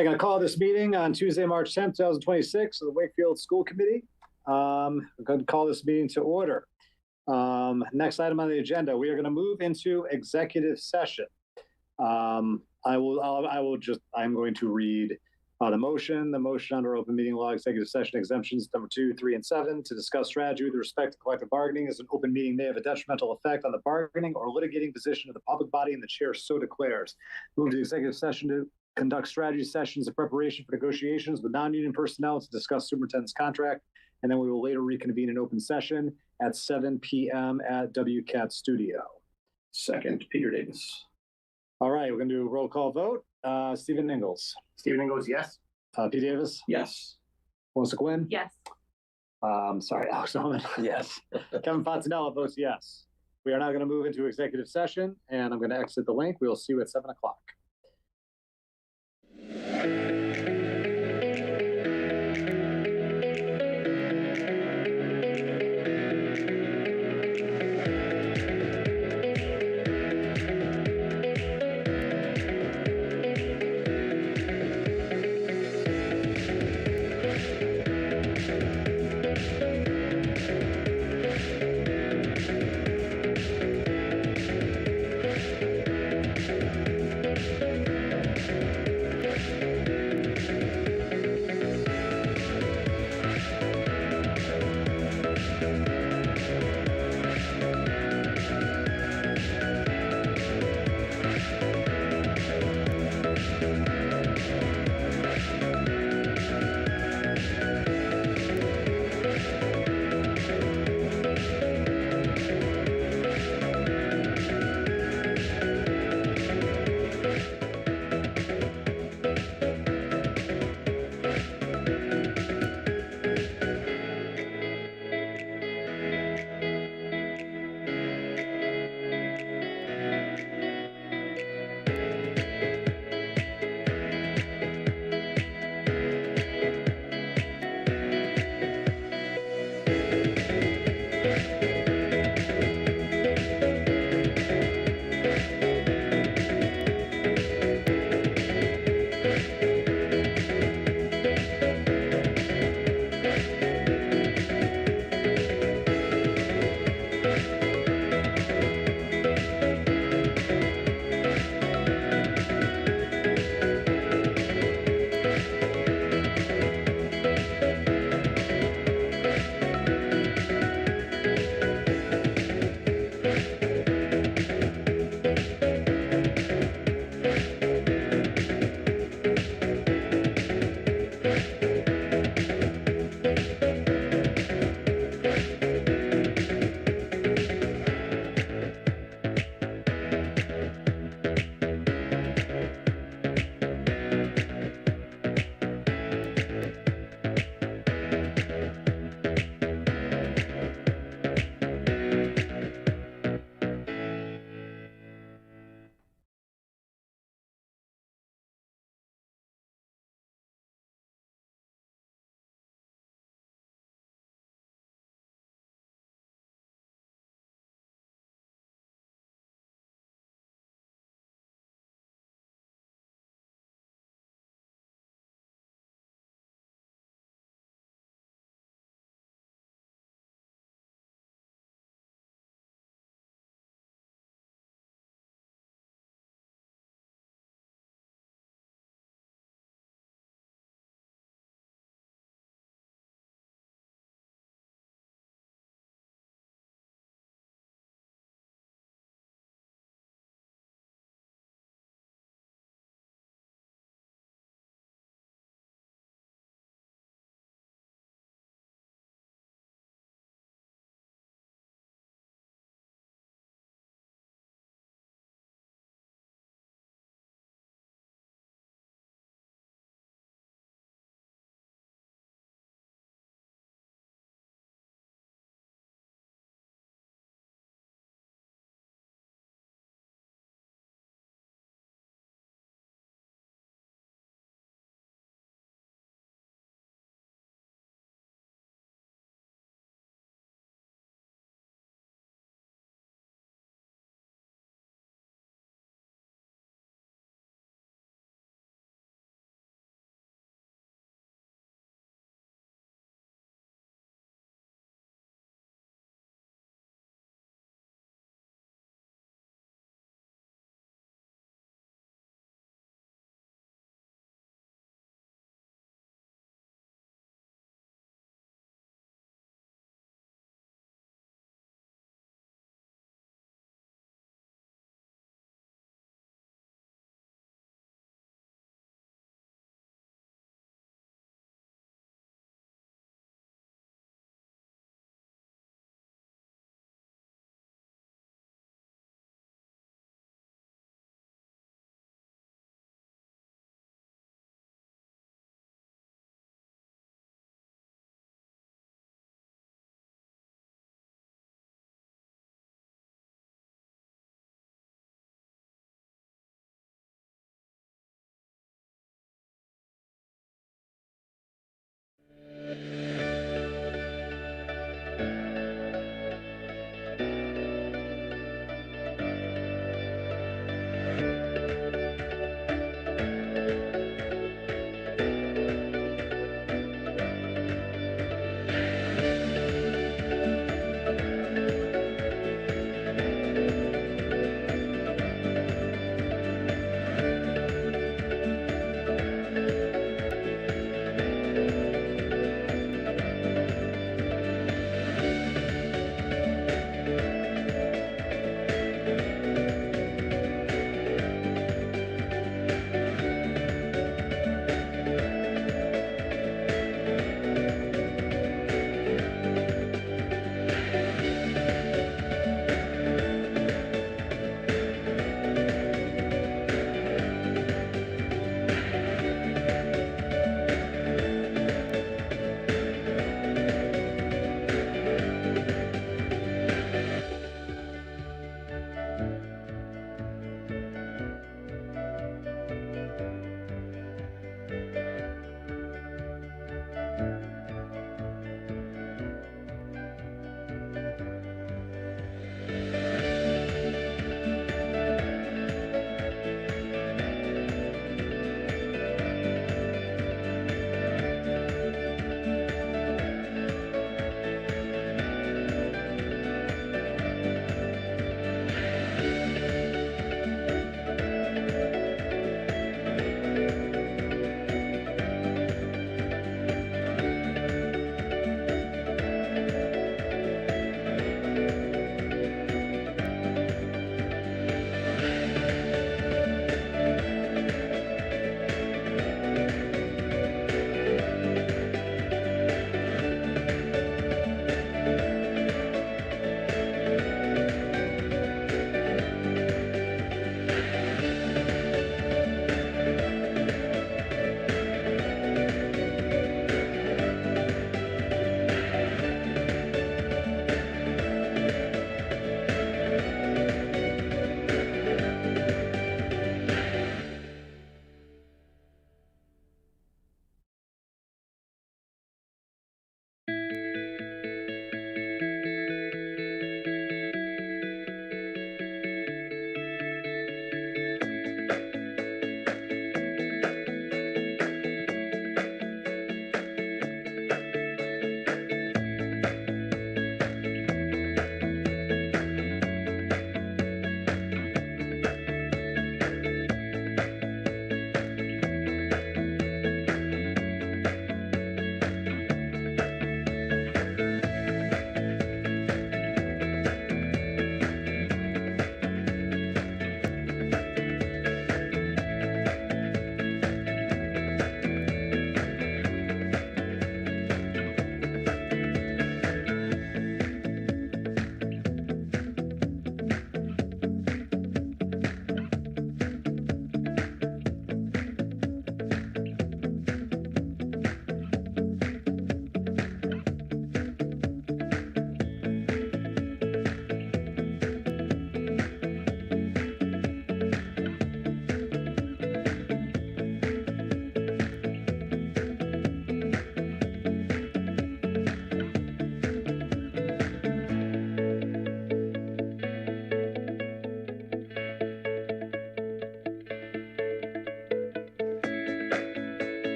right, going to call this meeting on Tuesday, March 10th, 2026 of the Wakefield School Committee. I'm going to call this meeting to order. Next item on the agenda, we are going to move into executive session. I'm going to read the motion under open meeting law, executive session exemptions number 2, 3, and 7 to discuss strategy with respect to collective bargaining as an open meeting may have a detrimental effect on the bargaining or litigating position of the public body and the chair so declares. Move to executive session to conduct strategy sessions in preparation for negotiations with non-union personnel to discuss superintendent's contract, and then we will later reconvene in open session at 7 p.m. at WCAT Studio. Second, Peter Davis. All right, we're going to do a roll call vote. Stephen Ingalls. Stephen Ingalls, yes. Pete Davis. Yes. Melissa Quinn. Yes. Sorry, Alex Oman. Yes. Kevin Fontanella votes yes. We are now going to move into executive session, and I'm going to exit the link. We will see you at 7 o'clock.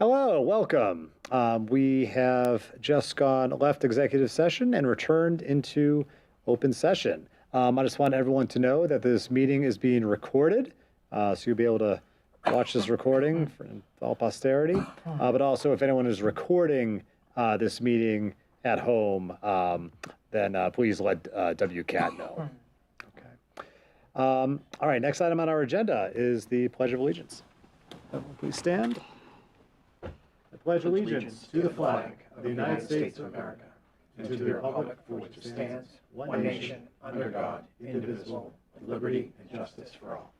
Hello, welcome. We have just left executive session and returned into open session. I just want everyone to know that this meeting is being recorded, so you'll be able to watch this recording for all posterity. But also, if anyone is recording this meeting at home, then please let WCAT know. Okay. All right, next item on our agenda is the Pledge of Allegiance. Please stand. I pledge allegiance to the flag of the United States of America and to the republic for which it stands, one nation, under God, indivisible, with liberty and justice for all.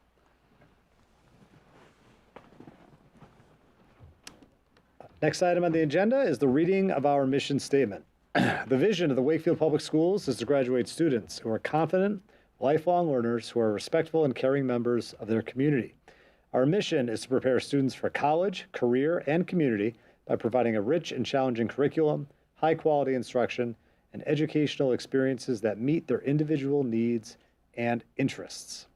Next item on the agenda is the reading of our mission statement. The vision of the Wakefield Public Schools is to graduate students who are confident, lifelong learners who are respectful and caring members of their community. Our mission is to prepare students for college, career, and community by providing a rich and challenging curriculum, high-quality instruction, and educational experiences that meet their individual needs and interests.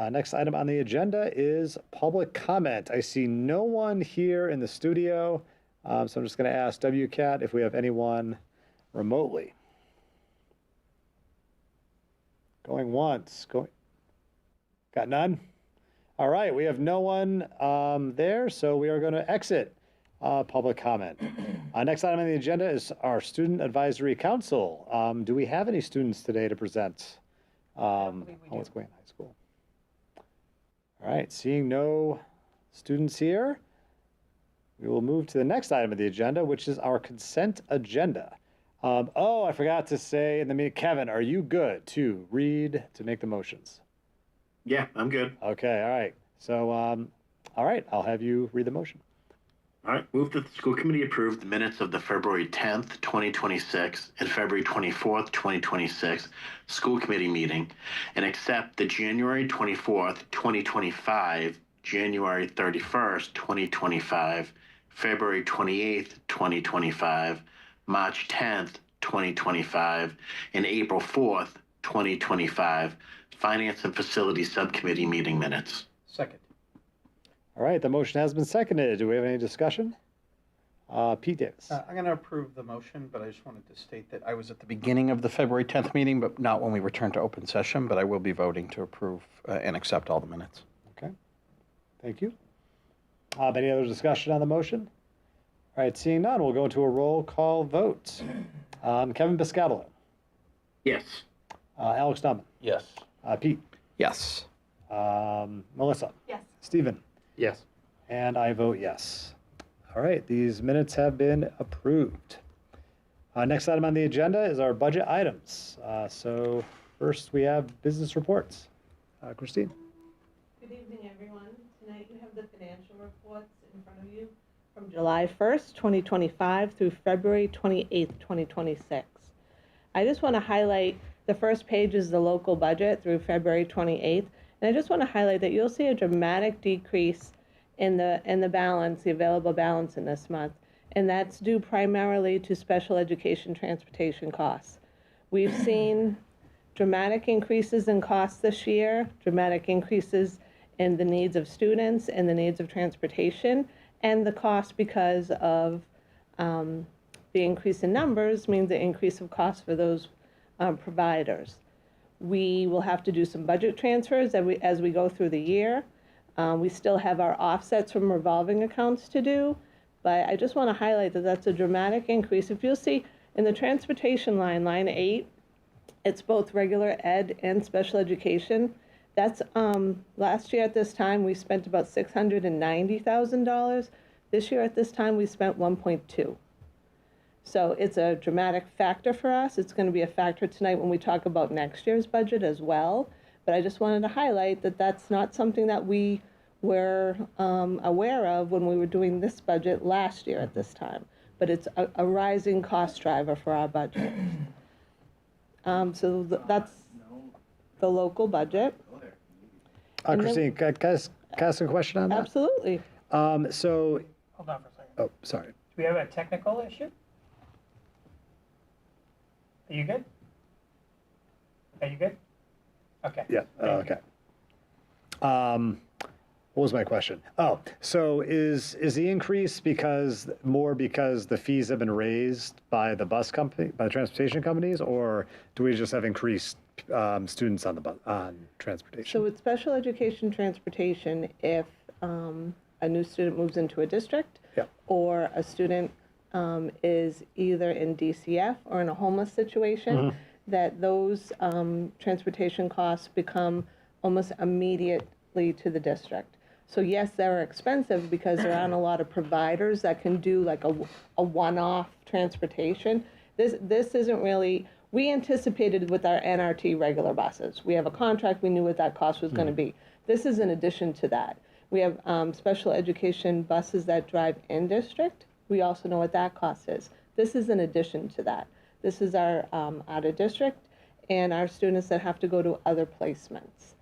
Next item on the agenda is public comment. I see no one here in the studio, so I'm just going to ask WCAT if we have anyone remotely. Going once. Got none? All right, we have no one there, so we are going to exit public comment. Next item on the agenda is our Student Advisory Council. Do we have any students today to present on what's going on in high school? All right, seeing no students here, we will move to the next item of the agenda, which is our consent agenda. Oh, I forgot to say in the meeting, Kevin, are you good to make the motions? Yeah, I'm good. Okay, all right. So, all right, I'll have you read the motion. All right, move that the school committee approve the minutes of the February 10th, 2026 and February 24th, 2026 school committee meeting and accept the January 24th, 2025, January 31st, 2025, February 28th, 2025, March 10th, 2025, and April 4th, 2025 Finance and Facilities Subcommittee meeting minutes. Second. All right, the motion has been seconded. Do we have any discussion? Pete Davis. I'm going to approve the motion, but I just wanted to state that I was at the beginning of the February 10th meeting, but not when we returned to open session, but I will be voting to approve and accept all the minutes. Okay, thank you. Any other discussion on the motion? All right, seeing none, we'll go into a roll call vote. Kevin Piscatalo. Yes. Alex Dunman. Yes. Pete. Yes. Melissa. Yes. Stephen. Yes. And I vote yes. All right, these minutes have been approved. Next item on the agenda is our budget items. So first we have business reports. Christine. Good evening, everyone. Tonight you have the financial reports in front of you from July 1st, 2025 through February 28th, 2026. I just want to highlight the first page is the local budget through February 28th. And I just want to highlight that you'll see a dramatic decrease in the balance, the available balance in this month. And that's due primarily to special education transportation costs. We've seen dramatic increases in costs this year, dramatic increases in the needs of students and the needs of transportation, and the cost because of the increase in numbers means the increase of costs for those providers. We will have to do some budget transfers as we go through the year. We still have our offsets from revolving accounts to do, but I just want to highlight that that's a dramatic increase. If you'll see in the transportation line, line 8, it's both regular ed and special education. That's last year at this time we spent about $690,000. This year at this time we spent 1.2. So it's a dramatic factor for us. It's going to be a factor tonight when we talk about next year's budget as well. But I just wanted to highlight that that's not something that we were aware of when we were doing this budget last year at this time. But it's a rising cost driver for our budget. So that's the local budget. Christine, can I ask a question on that? Absolutely. So, Hold on for a second. oh, sorry. Do we have a technical issue? Are you good? Are you good? Okay. Yeah, Thank you. okay. What was my question? Oh, so is the increase because the fees have been raised by the bus company, by the transportation companies, or do we just have increased students on the bus, on transportation? So with special education transportation, if a new student moves into a district, Yeah. or a student is either in DCF or in a homeless situation, that those transportation costs become almost immediately to the district. So yes, they're expensive because there aren't a lot of providers that can do like a one-off transportation. This isn't really, we anticipated with our NRT regular buses. We have a contract, we knew what that cost was going to be. This is in addition to that. We have special education buses that drive in district. We also know what that cost is. This is in addition to that. This is our out of district and our students that have to go to other placements.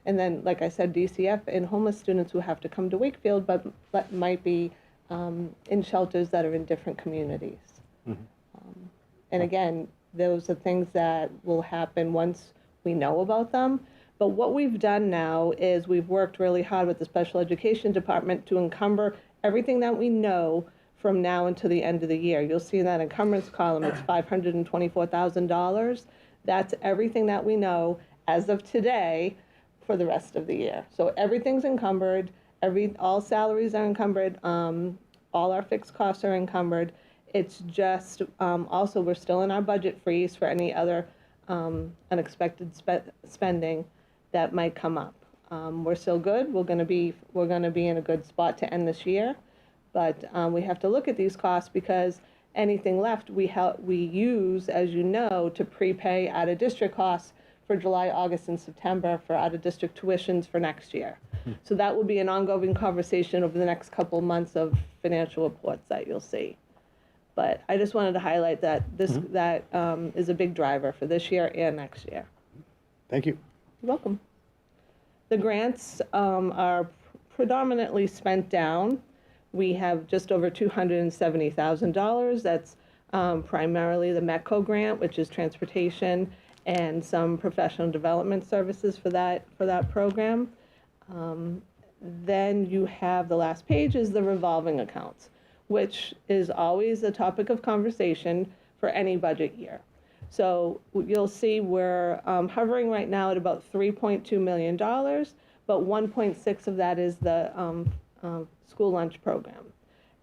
And then, like I said, DCF and homeless students who have to come to Wakefield, but might be in shelters that are in different communities. And again, those are things that will happen once we know about them. But what we've done now is we've worked really hard with the special education department to encumber everything that we know from now until the end of the year. You'll see in that encumbrance column, it's $524,000. That's everything that we know as of today for the rest of the year. So everything's encumbered, all salaries are encumbered, all our fixed costs are encumbered. It's just, also we're still in our budget freeze for any other unexpected spending that might come up. We're still good, we're gonna be in a good spot to end this year, but we have to look at these costs because anything left we use, as you know, to prepay out-of-district costs for July, August, and September for out-of-district tuitions for next year. So that will be an ongoing conversation over the next couple of months of financial reports that you'll see. But I just wanted to highlight that that is a big driver for this year and next year. Thank you. You're welcome. The grants are predominantly spent down. We have just over $270,000. That's primarily the METCO grant, which is transportation, and some professional development services for that program. Then you have the last page is the revolving accounts, which is always a topic of conversation for any budget year. So you'll see we're hovering right now at about $3.2 million, but 1.6 of that is the school lunch program.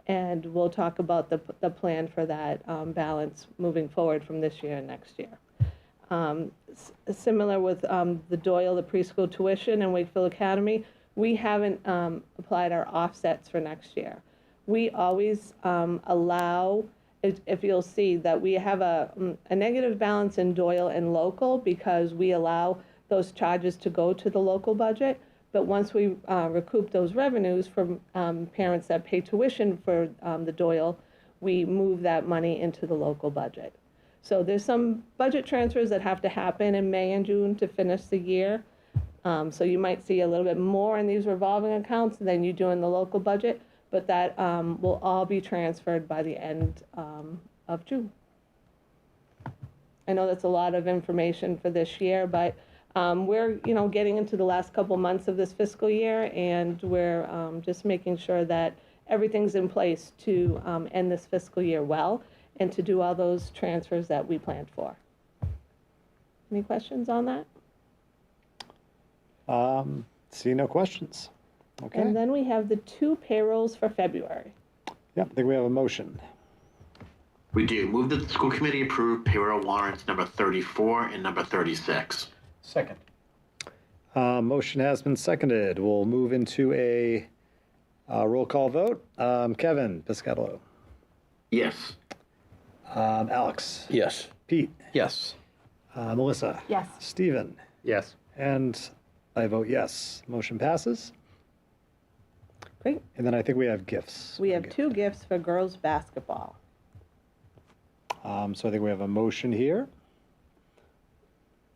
And we'll talk about the plan for that balance moving forward from this year and next year. Similar with the Doyle, the preschool tuition, and Wakefield Academy, we haven't applied our offsets for next year. We always allow, if you'll see, that we have a negative balance in Doyle and local because we allow those charges to go to the local budget. But once we recoup those revenues from parents that pay tuition for the Doyle, we move that money into the local budget. So there's some budget transfers that have to happen in May and June to finish the year. So you might see a little bit more in these revolving accounts than you do in the local budget, but that will all be transferred by the end of June. I know that's a lot of information for this year, but we're getting into the last couple months of this fiscal year, and we're just making sure that everything's in place to end this fiscal year well and to do all those transfers that we planned for. Any questions on that? See no questions. Okay. And then we have the 2 payrolls for February. Yeah, I think we have a motion. We do. Move that the school committee approve payroll warrants number 34 and number 36. Second. Motion has been seconded. We'll move into a roll call vote. Kevin Piscatello. Yes. Alex. Yes. Pete. Yes. Melissa. Yes. Stephen. Yes. And I vote yes. Motion passes. Great. And then I think we have gifts. We have 2 gifts for girls basketball. So I think we have a motion here.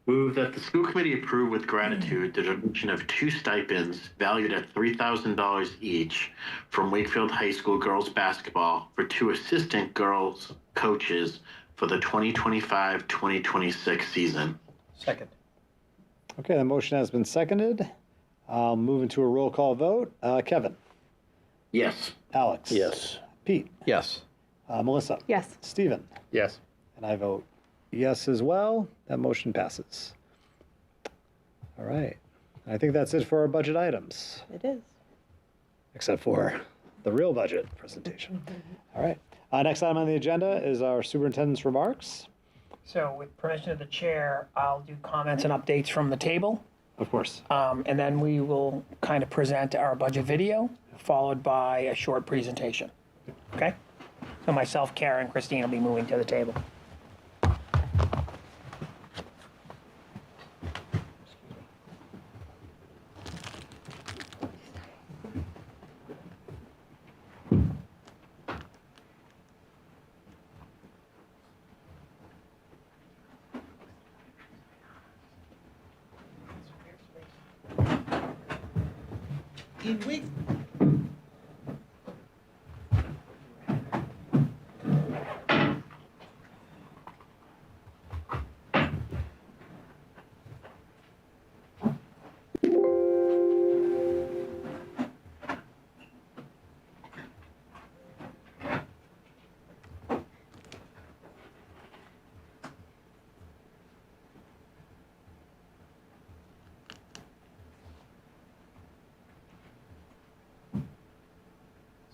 Move that the school committee approve with gratitude the donation of 2 stipends valued at $3,000 each from Wakefield High School girls basketball for 2 assistant girls coaches for the 2025-2026 season. Second. Okay, the motion has been seconded. I'll move into a roll call vote. Kevin, Yes. Alex. Yes. Pete, Yes. Melissa. Yes. Stephen. Yes. And I vote yes as well. That motion passes. All right. I think that's it for our budget items, It is. except for the real budget presentation. All right. Next item on the agenda is our superintendent's remarks. So with permission of the chair, I'll do comments and updates from the table. Of course. And then we will kind of present our budget video, followed by a short presentation. Okay? So myself, Karen, Christine will be moving to the table. In Wake,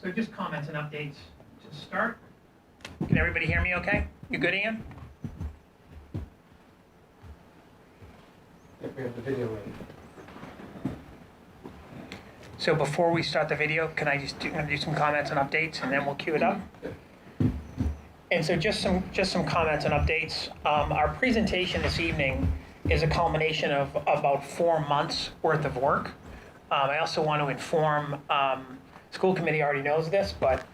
So just comments and updates to start. Can everybody hear me okay? You good, Ian? We have the video ready. So before we start the video, can I just do some comments and updates, and then we'll cue it up? And so just some comments and updates. Our presentation this evening is a culmination of about 4 months worth of work. I also want to inform, school committee already knows this, but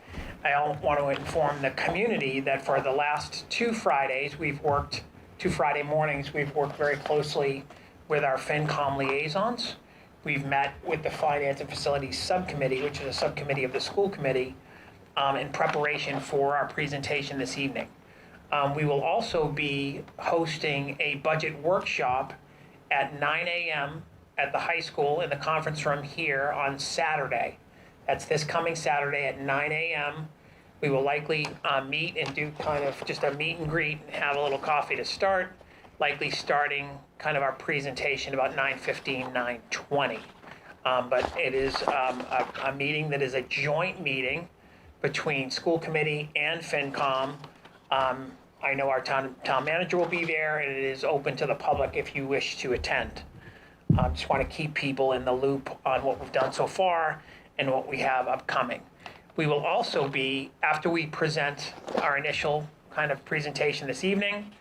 I want to inform the community that for the last 2 Fridays, 2 Friday mornings, we've worked very closely with our FinCom liaisons. We've met with the Finance and Facilities Subcommittee, which is a subcommittee of the school committee, in preparation for our presentation this evening. We will also be hosting a budget workshop at 9 a.m. at the high school in the conference room here on Saturday. That's this coming Saturday at 9 a.m. We will likely meet and do kind of just a meet and greet and have a little coffee to start, likely starting kind of our presentation about 9:15, 9:20. But it is a meeting that is a joint meeting between school committee and FinCom. I know our town manager will be there, and it is open to the public if you wish to attend. Just want to keep people in the loop on what we've done so far and what we have upcoming. We will also be, after we present our initial kind of presentation this evening,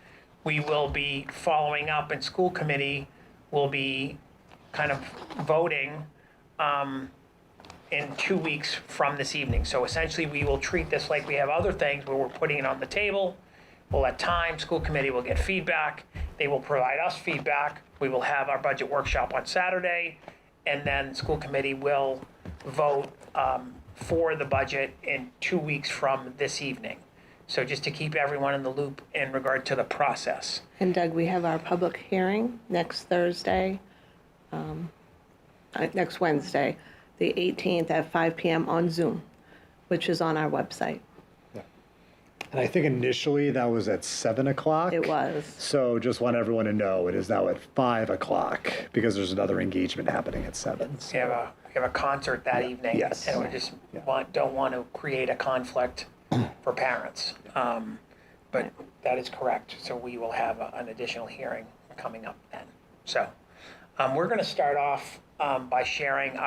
we will be following up, and school committee will be kind of voting in 2 weeks from this evening. So essentially, we will treat this like we have other things where we're putting it on the table. We'll have time, school committee will get feedback, they will provide us feedback, we will have our budget workshop on Saturday, and then school committee will vote for the budget in 2 weeks from this evening. So just to keep everyone in the loop in regard to the process. And Doug, we have our public hearing next Thursday, next Wednesday, the 18th at 5 p.m. on Zoom, which is on our website. And I think initially that was at 7 o'clock. It was. So just want everyone to know it is now at 5 o'clock because there's another engagement happening at 7. We have a concert that evening. Yes. And we just don't want to create a conflict for parents. But that is correct. So we will have an additional hearing coming up then. So we're going to start off by sharing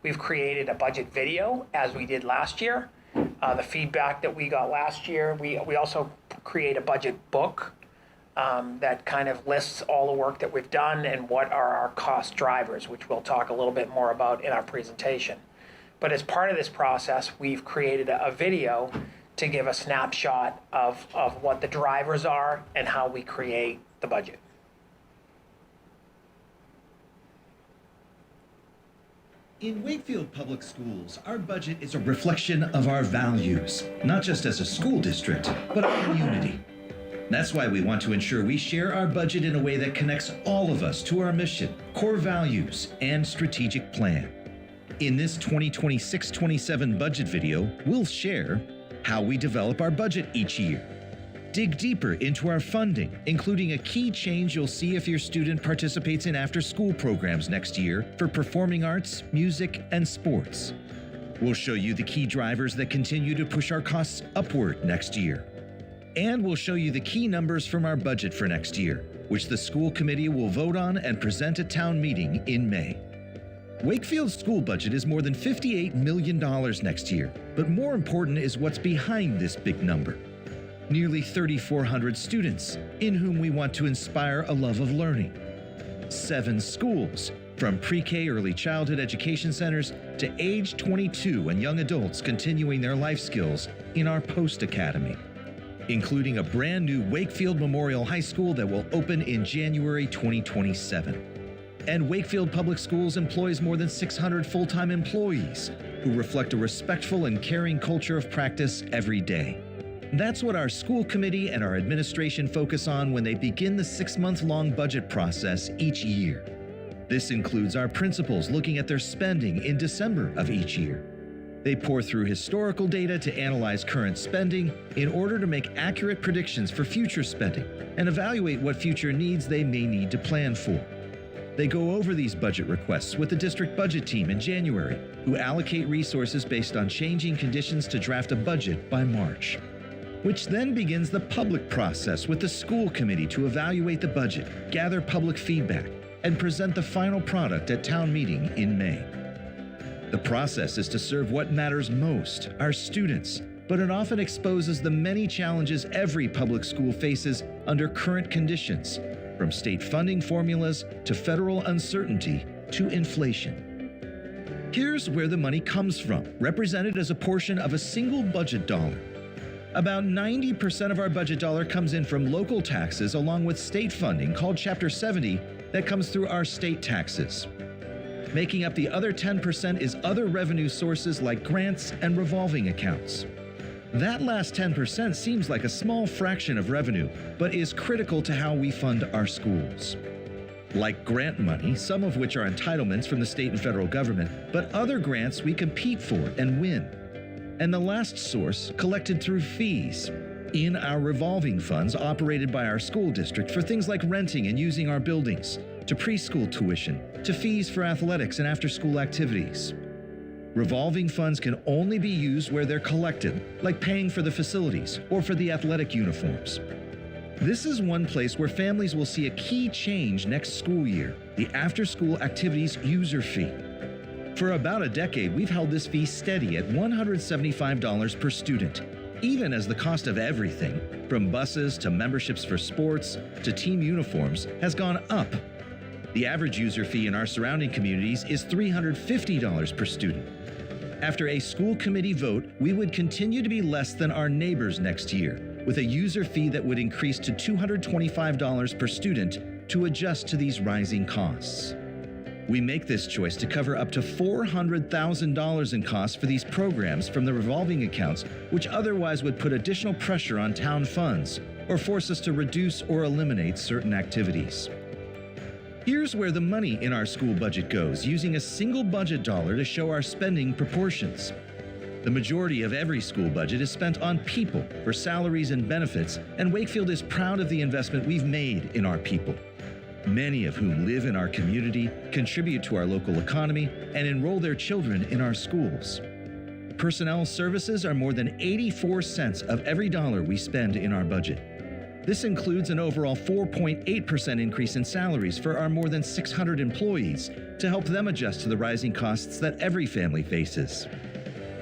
we've created a budget video as we did last year. The feedback that we got last year, we also create a budget book that kind of lists all the work that we've done and what are our cost drivers, which we'll talk a little bit more about in our presentation. But as part of this process, we've created a video to give a snapshot of what the drivers are and how we create the budget. In Wakefield Public Schools, our budget is a reflection of our values, not just as a school district, but a community. That's why we want to ensure we share our budget in a way that connects all of us to our mission, core values, and strategic plan. In this 2026-27 budget video, we'll share how we develop our budget each year, dig deeper into our funding, including a key change you'll see if your student participates in after-school programs next year for performing arts, music, and sports. We'll show you the key drivers that continue to push our costs upward next year. And we'll show you the key numbers from our budget for next year, which the school committee will vote on and present at town meeting in May. Wakefield's school budget is more than $58 million next year, but more important is what's behind this big number. Nearly 3,400 students, in whom we want to inspire a love of learning. 7 schools, from pre-K early childhood education centers to age 22 and young adults continuing their life skills in our post-academy, including a brand new Wakefield Memorial High School that will open in January 2027. And Wakefield Public Schools employs more than 600 full-time employees who reflect a respectful and caring culture of practice every day. That's what our school committee and our administration focus on when they begin the 6-month-long budget process each year. This includes our principals looking at their spending in December of each year. They pour through historical data to analyze current spending in order to make accurate predictions for future spending and evaluate what future needs they may need to plan for. They go over these budget requests with the district budget team in January, who allocate resources based on changing conditions to draft a budget by March, which then begins the public process with the school committee to evaluate the budget, gather public feedback, and present the final product at town meeting in May. The process is to serve what matters most, our students, but it often exposes the many challenges every public school faces under current conditions, from state funding formulas to federal uncertainty to inflation. Here's where the money comes from, represented as a portion of a single budget dollar. About 90% of our budget dollar comes in from local taxes along with state funding called Chapter 70 that comes through our state taxes. Making up the other 10% is other revenue sources like grants and revolving accounts. That last 10% seems like a small fraction of revenue, but is critical to how we fund our schools. Like grant money, some of which are entitlements from the state and federal government, but other grants we compete for and win. And the last source, collected through fees in our revolving funds operated by our school district for things like renting and using our buildings, to preschool tuition, to fees for athletics and after-school activities. Revolving funds can only be used where they're collected, like paying for the facilities or for the athletic uniforms. This is one place where families will see a key change next school year, the after-school activities user fee. For about a decade, we've held this fee steady at $175 per student, even as the cost of everything, from buses to memberships for sports to team uniforms, has gone up. The average user fee in our surrounding communities is $350 per student. After a school committee vote, we would continue to be less than our neighbors next year, with a user fee that would increase to $225 per student to adjust to these rising costs. We make this choice to cover up to $400,000 in costs for these programs from the revolving accounts, which otherwise would put additional pressure on town funds or force us to reduce or eliminate certain activities. Here's where the money in our school budget goes, using a single budget dollar to show our spending proportions. The majority of every school budget is spent on people for salaries and benefits, and Wakefield is proud of the investment we've made in our people, many of whom live in our community, contribute to our local economy, and enroll their children in our schools. Personnel services are more than 84 cents of every dollar we spend in our budget. This includes an overall 4.8% increase in salaries for our more than 600 employees to help them adjust to the rising costs that every family faces.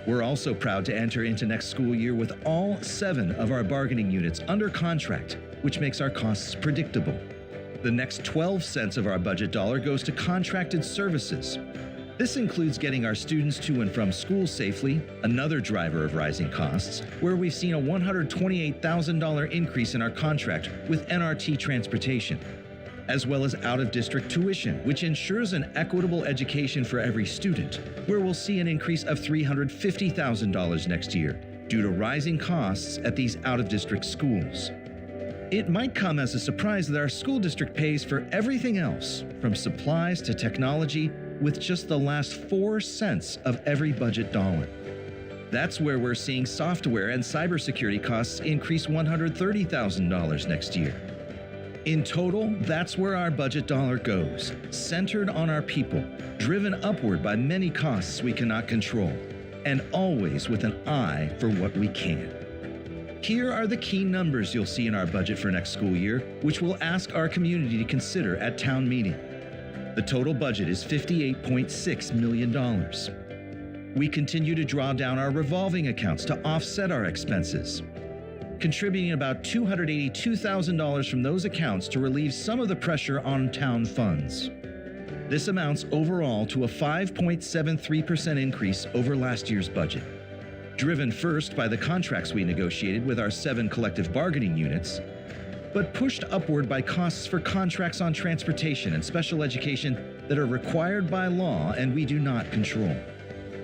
We're also proud to enter into next school year with all 7 of our bargaining units under contract, which makes our costs predictable. The next 12 cents of our budget dollar goes to contracted services. This includes getting our students to and from school safely, another driver of rising costs, where we've seen a $128,000 increase in our contract with NRT Transportation, as well as out-of-district tuition, which ensures an equitable education for every student, where we'll see an increase of $350,000 next year due to rising costs at these out-of-district schools. It might come as a surprise that our school district pays for everything else, from supplies to technology, with just the last 4 cents of every budget dollar. That's where we're seeing software and cybersecurity costs increase $130,000 next year. In total, that's where our budget dollar goes, centered on our people, driven upward by many costs we cannot control, and always with an eye for what we can. Here are the key numbers you'll see in our budget for next school year, which we'll ask our community to consider at town meeting. The total budget is $58.6 million. We continue to draw down our revolving accounts to offset our expenses, contributing about $282,000 from those accounts to relieve some of the pressure on town funds. This amounts overall to a 5.73% increase over last year's budget, driven first by the contracts we negotiated with our 7 collective bargaining units, but pushed upward by costs for contracts on transportation and special education that are required by law and we do not control.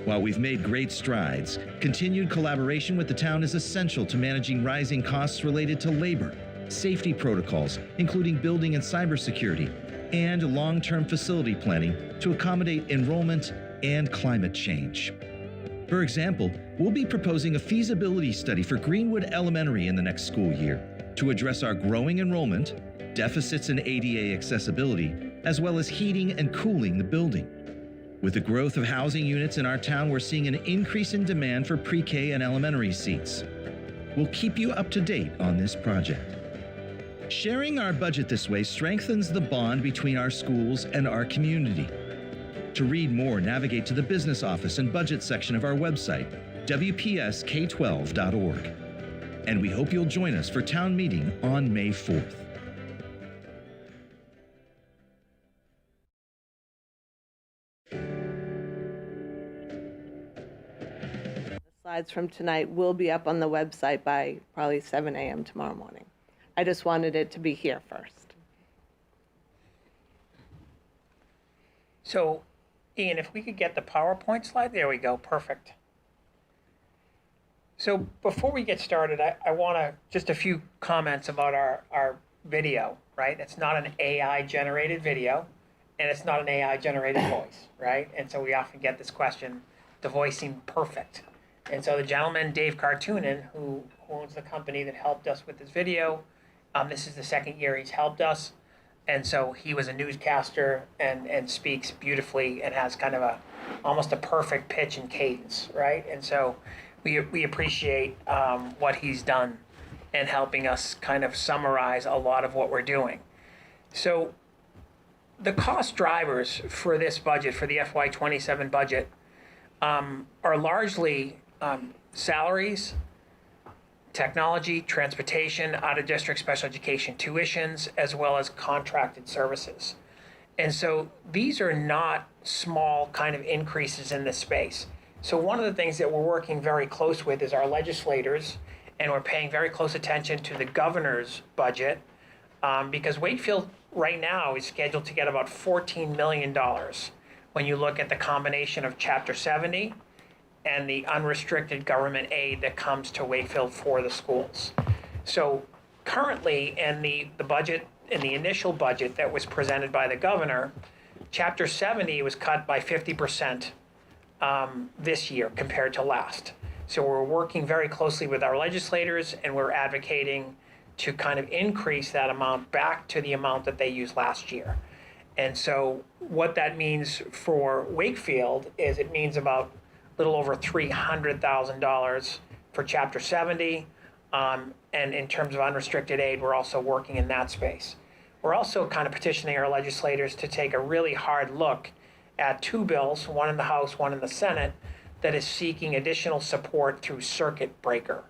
While we've made great strides, continued collaboration with the town is essential to managing rising costs related to labor, safety protocols, including building and cybersecurity, and long-term facility planning to accommodate enrollment and climate change. For example, we'll be proposing a feasibility study for Greenwood Elementary in the next school year to address our growing enrollment, deficits in ADA accessibility, as well as heating and cooling the building. With the growth of housing units in our town, we're seeing an increase in demand for pre-K and elementary seats. We'll keep you up to date on this project. Sharing our budget this way strengthens the bond between our schools and our community. To read more, navigate to the business office and budget section of our website, wpsk12.org. And we hope you'll join us for town meeting on May 4th. Slides from tonight will be up on the website by probably 7 a.m. tomorrow morning. I just wanted it to be here first. So, Ian, if we could get the PowerPoint slide, there we go, perfect. So before we get started, I want to, just a few comments about our video, right? It's not an AI generated video, and it's not an AI generated voice, right? And so we often get this question, the voice seemed perfect. And so the gentleman, Dave Cartoonan, who owns the company that helped us with this video, this is the second year he's helped us. And so he was a newscaster and speaks beautifully and has kind of almost a perfect pitch and cadence, right? And so we appreciate what he's done and helping us kind of summarize a lot of what we're doing. So the cost drivers for this budget, for the FY27 budget, are largely salaries, technology, transportation, out-of-district special education tuitions, as well as contracted services. And so these are not small kind of increases in this space. So one of the things that we're working very close with is our legislators, and we're paying very close attention to the governor's budget, because Wakefield right now is scheduled to get about $14 million when you look at the combination of Chapter 70 and the unrestricted government aid that comes to Wakefield for the schools. So currently in the budget, in the initial budget that was presented by the governor, Chapter 70 was cut by 50% this year compared to last. So we're working very closely with our legislators, and we're advocating to kind of increase that amount back to the amount that they used last year. And so what that means for Wakefield is it means about a little over $300,000 for Chapter 70. And in terms of unrestricted aid, we're also working in that space. We're also kind of petitioning our legislators to take a really hard look at 2 bills, one in the House, one in the Senate, that is seeking additional support through circuit breaker.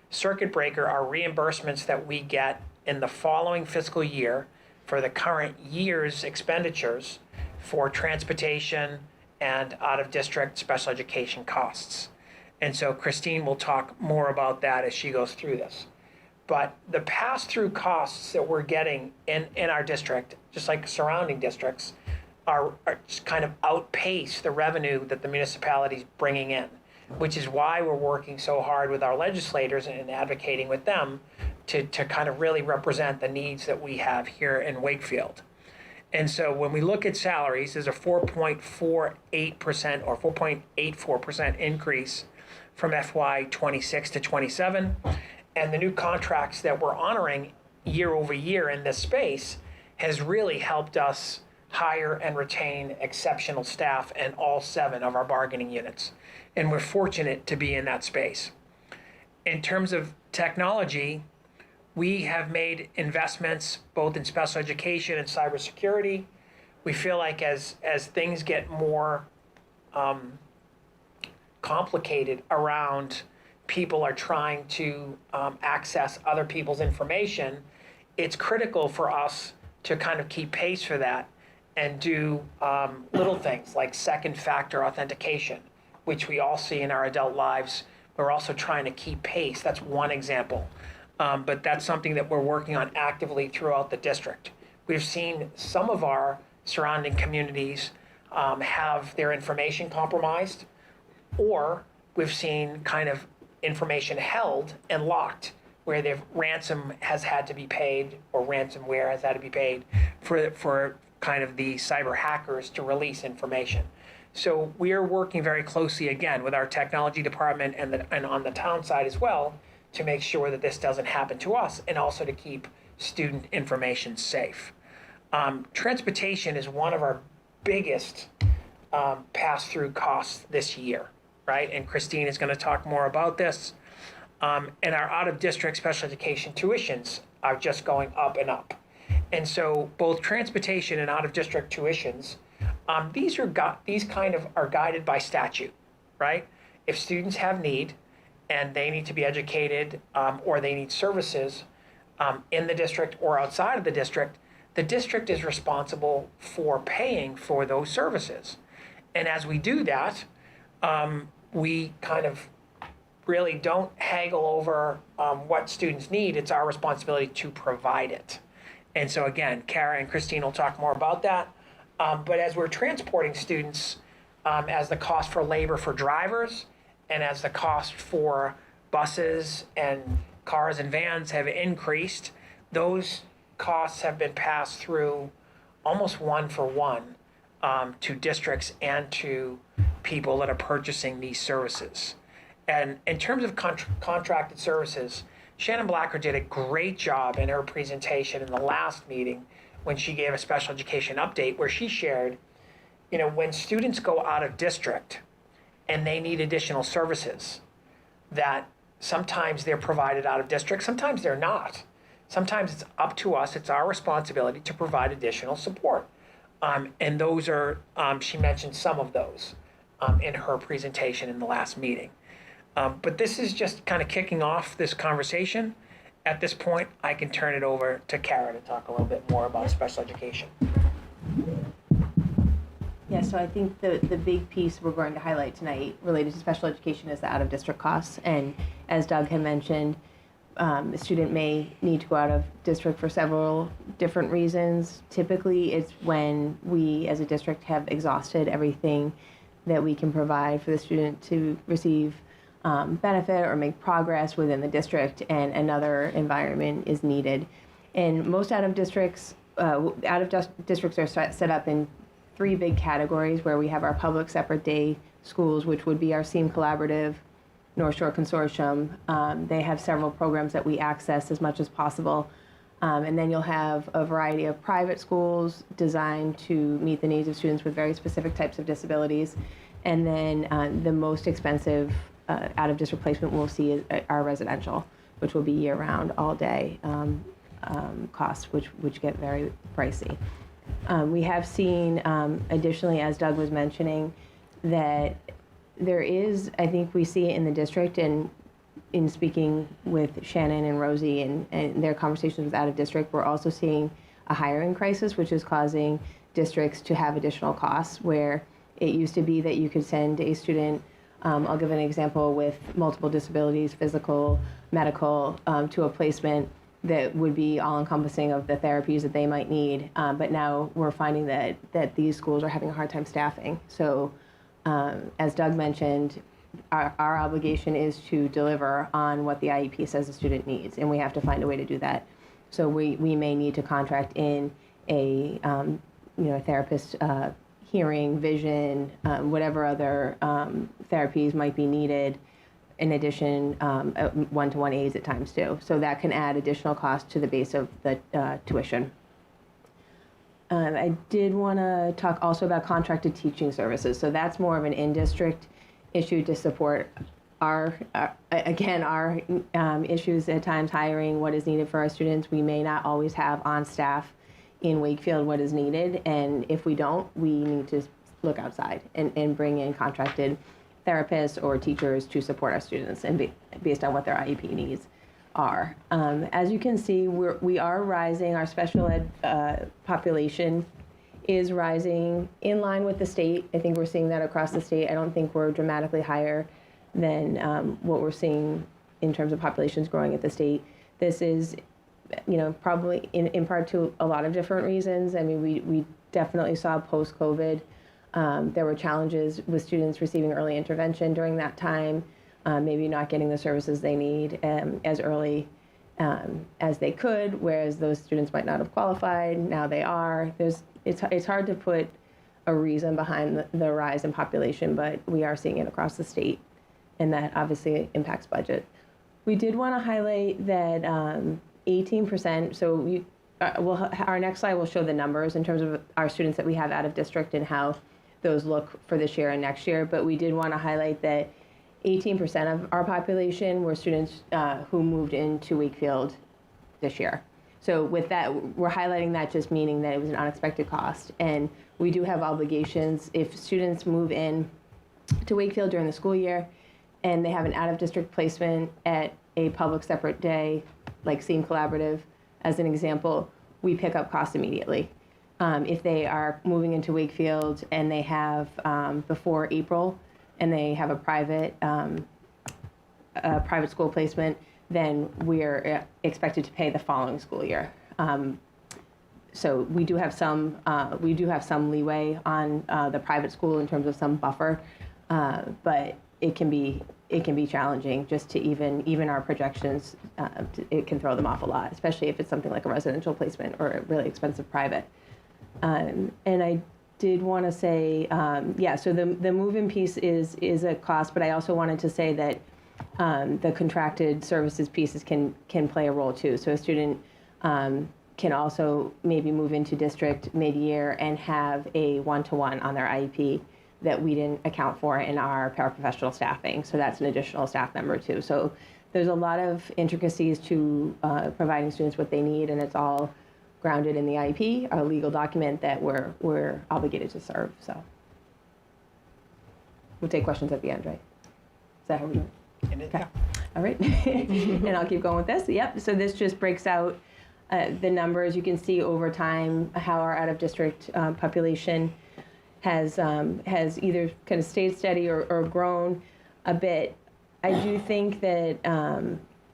Circuit breaker are reimbursements that we get in the following fiscal year for the current year's expenditures for transportation and out-of-district special education costs. And so Christine will talk more about that as she goes through this. But the pass-through costs that we're getting in our district, just like surrounding districts, are just kind of outpace the revenue that the municipality's bringing in, which is why we're working so hard with our legislators and advocating with them to kind of really represent the needs that we have here in Wakefield. And so when we look at salaries, there's a 4.48% or 4.84% increase from FY 26 to 27. And the new contracts that we're honoring year over year in this space has really helped us hire and retain exceptional staff in all 7 of our bargaining units. And we're fortunate to be in that space. In terms of technology, we have made investments both in special education and cybersecurity. We feel like as things get more complicated around people are trying to access other people's information, it's critical for us to kind of keep pace for that and do little things like second factor authentication, which we all see in our adult lives. We're also trying to keep pace. That's one example. But that's something that we're working on actively throughout the district. We've seen some of our surrounding communities have their information compromised, or we've seen kind of information held and locked where the ransom has had to be paid or ransomware has had to be paid for kind of the cyber hackers to release information. So we are working very closely again with our technology department and on the town side as well to make sure that this doesn't happen to us and also to keep student information safe. Transportation is one of our biggest pass-through costs this year, right? And Christine is going to talk more about this. And our out-of-district special education tuitions are just going up and up. And so both transportation and out-of-district tuitions, these kind of are guided by statute, right? If students have need and they need to be educated or they need services in the district or outside of the district is responsible for paying for those services. And as we do that, we kind of really don't haggle over what students need. It's our responsibility to provide it. And so again, Kara and Christine will talk more about that. But as we're transporting students, as the cost for labor for drivers and as the cost for buses and cars and vans have increased, those costs have been passed through almost one for one to districts and to people that are purchasing these services. And in terms of contracted services, Shannon Blacker did a great job in her presentation in the last meeting when she gave a special education update where she shared, when students go out of district and they need additional services, that sometimes they're provided out of district, sometimes they're not. Sometimes it's up to us, it's our responsibility to provide additional support. And those are, she mentioned some of those in her presentation in the last meeting. But this is just kind of kicking off this conversation. At this point, I can turn it over to Kara to talk a little bit more about special education. Yeah, so I think the big piece we're going to highlight tonight related to special education is the out-of-district costs. And as Doug had mentioned, a student may need to go out of district for several different reasons. Typically, it's when we as a district have exhausted everything that we can provide for the student to receive benefit or make progress within the district, and another environment is needed. And most out-of-districts are set up in 3 big categories, where we have our public separate day schools, which would be our SEAM Collaborative, North Shore Consortium. They have several programs that we access as much as possible. And then you'll have a variety of private schools designed to meet the needs of students with very specific types of disabilities. And then the most expensive out-of-district placement we'll see is our residential, which will be year-round, all-day costs, which get very pricey. We have seen, additionally, as Doug was mentioning, that there is, I think we see it in the district, and in speaking with Shannon and Rosie and their conversations with out-of-district, we're also seeing a hiring crisis, which is causing districts to have additional costs, where it used to be that you could send a student, I'll give an example, with multiple disabilities, physical, medical, to a placement that would be all-encompassing of the therapies that they might need. But now we're finding that these schools are having a hard time staffing. So as Doug mentioned, our obligation is to deliver on what the IEP says the student needs, and we have to find a way to do that. So we may need to contract in a a therapist, hearing, vision, whatever other therapies might be needed. In addition, one-to-one aides at times too. So that can add additional cost to the base of the tuition. I did want to talk also about contracted teaching services. So that's more of an in-district issue to support our issues at times, hiring what is needed for our students. We may not always have on staff in Wakefield what is needed, and if we don't, we need to look outside and bring in contracted therapists or teachers to support our students and based on what their IEP needs are. As you can see, we are rising. Our special ed population is rising in line with the state. I think we're seeing that across the state. I don't think we're dramatically higher than what we're seeing in terms of populations growing at the state. This is, probably in part to a lot of different reasons. I mean, we definitely saw post-COVID, there were challenges with students receiving early intervention during that time, maybe not getting the services they need as early as they could, whereas those students might not have qualified. Now they are. It's hard to put a reason behind the rise in population, but we are seeing it across the state, and that obviously impacts budget. We did want to highlight that 18%, so our next slide will show the numbers in terms of our students that we have out of district and how those look for this year and next year, but we did want to highlight that 18% of our population were students who moved into Wakefield this year. So with that, we're highlighting that just meaning that it was an unexpected cost, and we do have obligations. If students move in to Wakefield during the school year and they have an out-of-district placement at a public separate day, like SEAM Collaborative, as an example, we pick up costs immediately. If they are moving into Wakefield and they have before April and they have a private school placement, then we're expected to pay the following school year. So we do have some leeway on the private school in terms of some buffer, but it can be challenging just to even our projections. It can throw them off a lot, especially if it's something like a residential placement or a really expensive private. And I did want to say, so the move-in piece is a cost, but I also wanted to say that the contracted services pieces can play a role too. So a student can also maybe move into district mid-year and have a one-to-one on their IEP that we didn't account for in our paraprofessional staffing. So that's an additional staff member too. So there's a lot of intricacies to providing students what they need, and it's all grounded in the IEP, our legal document that we're obligated to serve. So we'll take questions at the end, right? Is that how we do it? Okay. All right. And I'll keep going with this. Yep. So this just breaks out the numbers. You can see over time how our out-of-district population has either kind of stayed steady or grown a bit. I do think that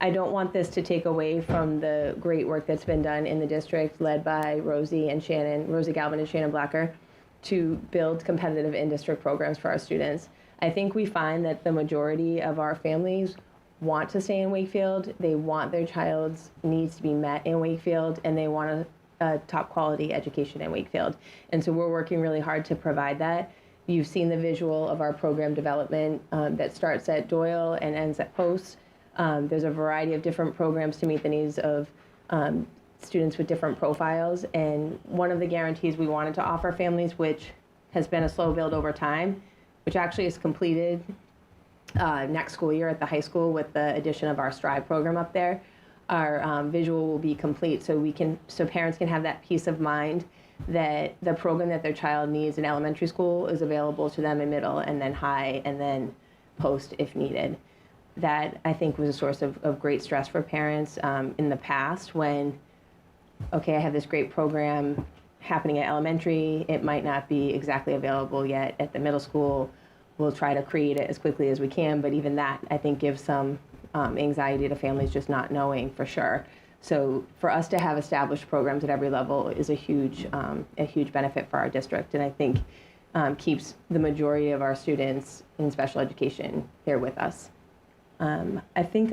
I don't want this to take away from the great work that's been done in the district, led by Rosie Galvin and Shannon Blacker, to build competitive in-district programs for our students. I think we find that the majority of our families want to stay in Wakefield. They want their child's needs to be met in Wakefield, and they want a top quality education in Wakefield. And so we're working really hard to provide that. You've seen the visual of our program development that starts at Doyle and ends at Post. There's a variety of different programs to meet the needs of students with different profiles. And one of the guarantees we wanted to offer families, which has been a slow build over time, which actually is completed next school year at the high school with the addition of our Strive program up there. Our visual will be complete, so parents can have that peace of mind that the program that their child needs in elementary school is available to them in middle and then high and then post if needed. That, I think, was a source of great stress for parents in the past when, okay, I have this great program happening at elementary. It might not be exactly available yet at the middle school. We'll try to create it as quickly as we can, but even that, I think, gives some anxiety to families just not knowing for sure. So for us to have established programs at every level is a huge benefit for our district. And I think keeps the majority of our students in special education here with us. I think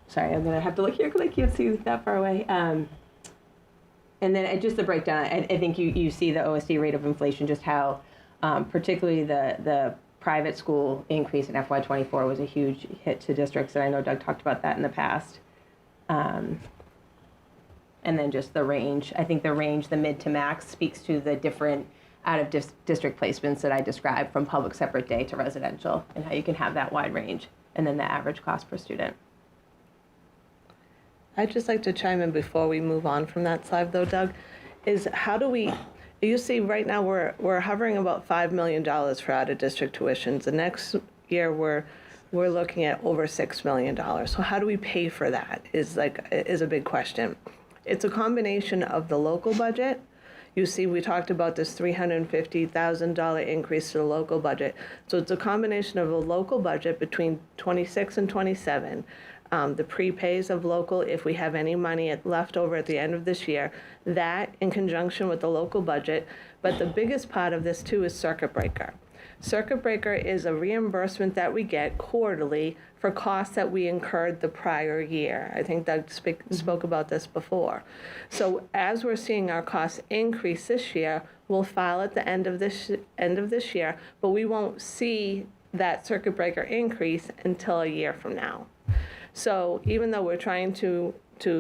sorry, I'm gonna have to look here because I can't see that far away. And then just the breakdown, I think you see the OSD rate of inflation, just how particularly the private school increase in FY24 was a huge hit to districts, and I know Doug talked about that in the past. And then just the range. I think the range, the mid to max, speaks to the different out-of-district placements that I described, from public separate day to residential, and how you can have that wide range, and then the average cost per student. I'd just like to chime in before we move on from that slide, though, Doug, is how do we, you see right now we're hovering about $5 million for out-of-district tuitions. The next year we're looking at over $6 million. So how do we pay for that is a big question. It's a combination of the local budget. You see, we talked about this $350,000 increase to the local budget. So it's a combination of a local budget between 26 and 27. The prepays of local, if we have any money left over at the end of this year, that in conjunction with the local budget. But the biggest part of this too is circuit breaker. Circuit breaker is a reimbursement that we get quarterly for costs that we incurred the prior year. I think Doug spoke about this before. So as we're seeing our costs increase this year, we'll file at the end of this year, but we won't see that circuit breaker increase until a year from now. So even though we're trying to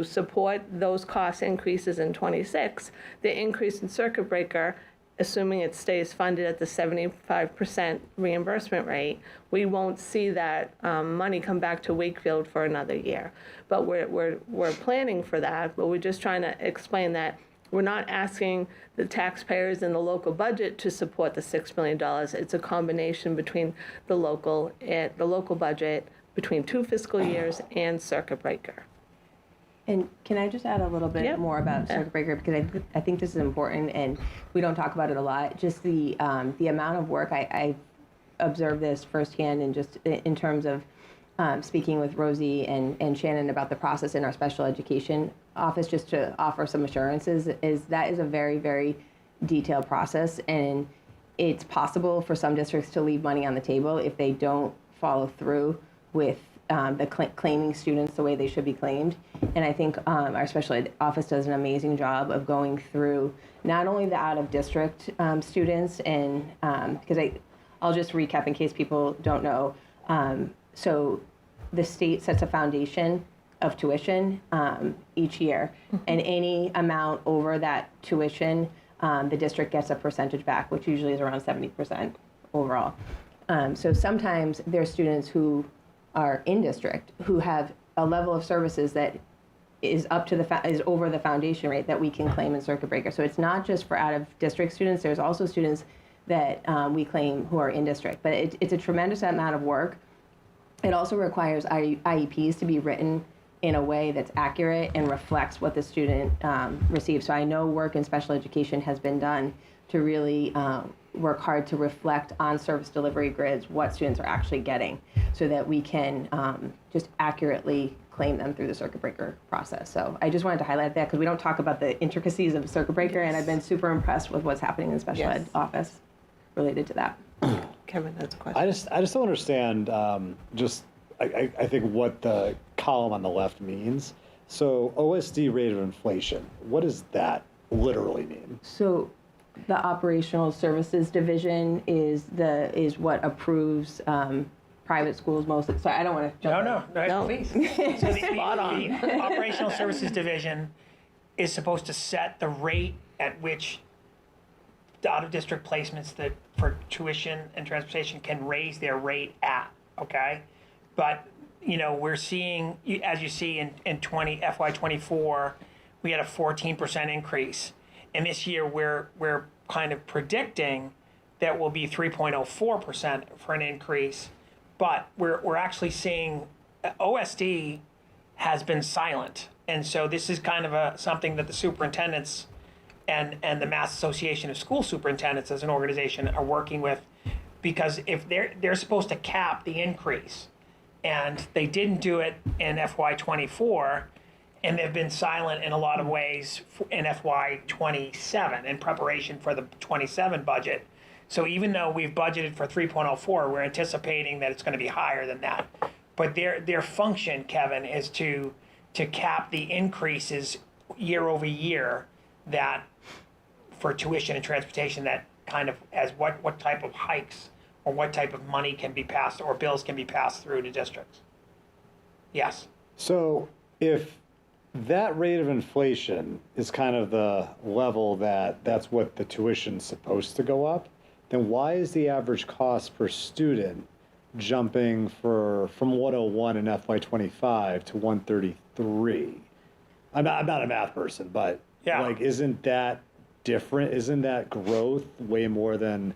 support those cost increases in 26, the increase in circuit breaker, assuming it stays funded at the 75% reimbursement rate, we won't see that money come back to Wakefield for another year. But we're planning for that, but we're just trying to explain that we're not asking the taxpayers in the local budget to support the $6 million. It's a combination between the local budget, between 2 fiscal years, and circuit breaker. And can I just add a little bit more about circuit breaker, because I think this is important and we don't talk about it a lot. Just the amount of work I observed this firsthand, and just in terms of speaking with Rosie and Shannon about the process in our special education office, just to offer some assurances, is that is a very, very detailed process, and it's possible for some districts to leave money on the table if they don't follow through with claiming students the way they should be claimed. And I think our special ed office does an amazing job of going through not only the out-of-district students, and because I'll just recap in case people don't know. So the state sets a foundation of tuition each year, and any amount over that tuition, the district gets a percentage back, which usually is around 70% overall. So sometimes there are students who are in district who have a level of services that is up to is over the foundation rate that we can claim in circuit breaker. So it's not just for out of district students. There's also students that we claim who are in district. But it's a tremendous amount of work. It also requires IEPs to be written in a way that's accurate and reflects what the student receives. So I know work in special education has been done to really work hard to reflect on service delivery grids what students are actually getting, so that we can just accurately claim them through the circuit breaker process. So I just wanted to highlight that, because we don't talk about the intricacies of circuit breaker, and I've been super impressed with what's happening in the special ed office related to that. Kevin has a question. I just don't understand I think what the column on the left means. So OSD rate of inflation, what does that literally mean? So the operational services division is what approves private schools mostly. Sorry, I don't want to jump. No, please. So the operational services division is supposed to set the rate at which the out-of-district placements that for tuition and transportation can raise their rate at, okay? But, we're seeing, as you see in FY24, we had a 14% increase. And this year we're kind of predicting that will be 3.04% for an increase. But we're actually seeing OSD has been silent. And so this is kind of something that the superintendents and the Mass Association of School Superintendents as an organization are working with, because if they're supposed to cap the increase, and they didn't do it in FY24, and they've been silent in a lot of ways in FY27 in preparation for the 27 budget. So even though we've budgeted for 3.04, we're anticipating that it's going to be higher than that. But their function, Kevin, is to cap the increases year over year that for tuition and transportation that kind of as what type of hikes or what type of money can be passed or bills can be passed through to districts. Yes. So if that rate of inflation is kind of the level that's what the tuition's supposed to go up, then why is the average cost per student jumping from 101 in FY25 to 133? I'm not a math person, but Yeah. like, isn't that different? Isn't that growth way more than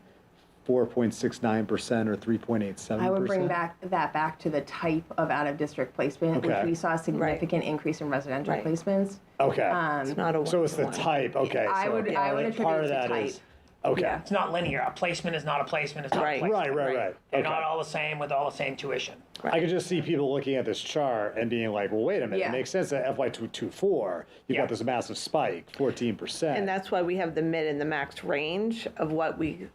4.69% or 3.87%? I would bring that back to the type of out-of-district placement, which Okay. we saw a significant increase in residential Right. placements. Okay. It's not a So it's the one-to-one. type, okay. I so would attribute part it of to that type. is, okay. Yeah. It's not linear. A placement is not a placement. It's not Right. a placement. Right. They're Okay. not all the same with all the same tuition. I could just see people looking at this chart and being like, well, wait a minute, Yeah. it makes sense that FY24, you've Yeah. got this massive spike, 14%. And that's why we have the mid and the max range of what we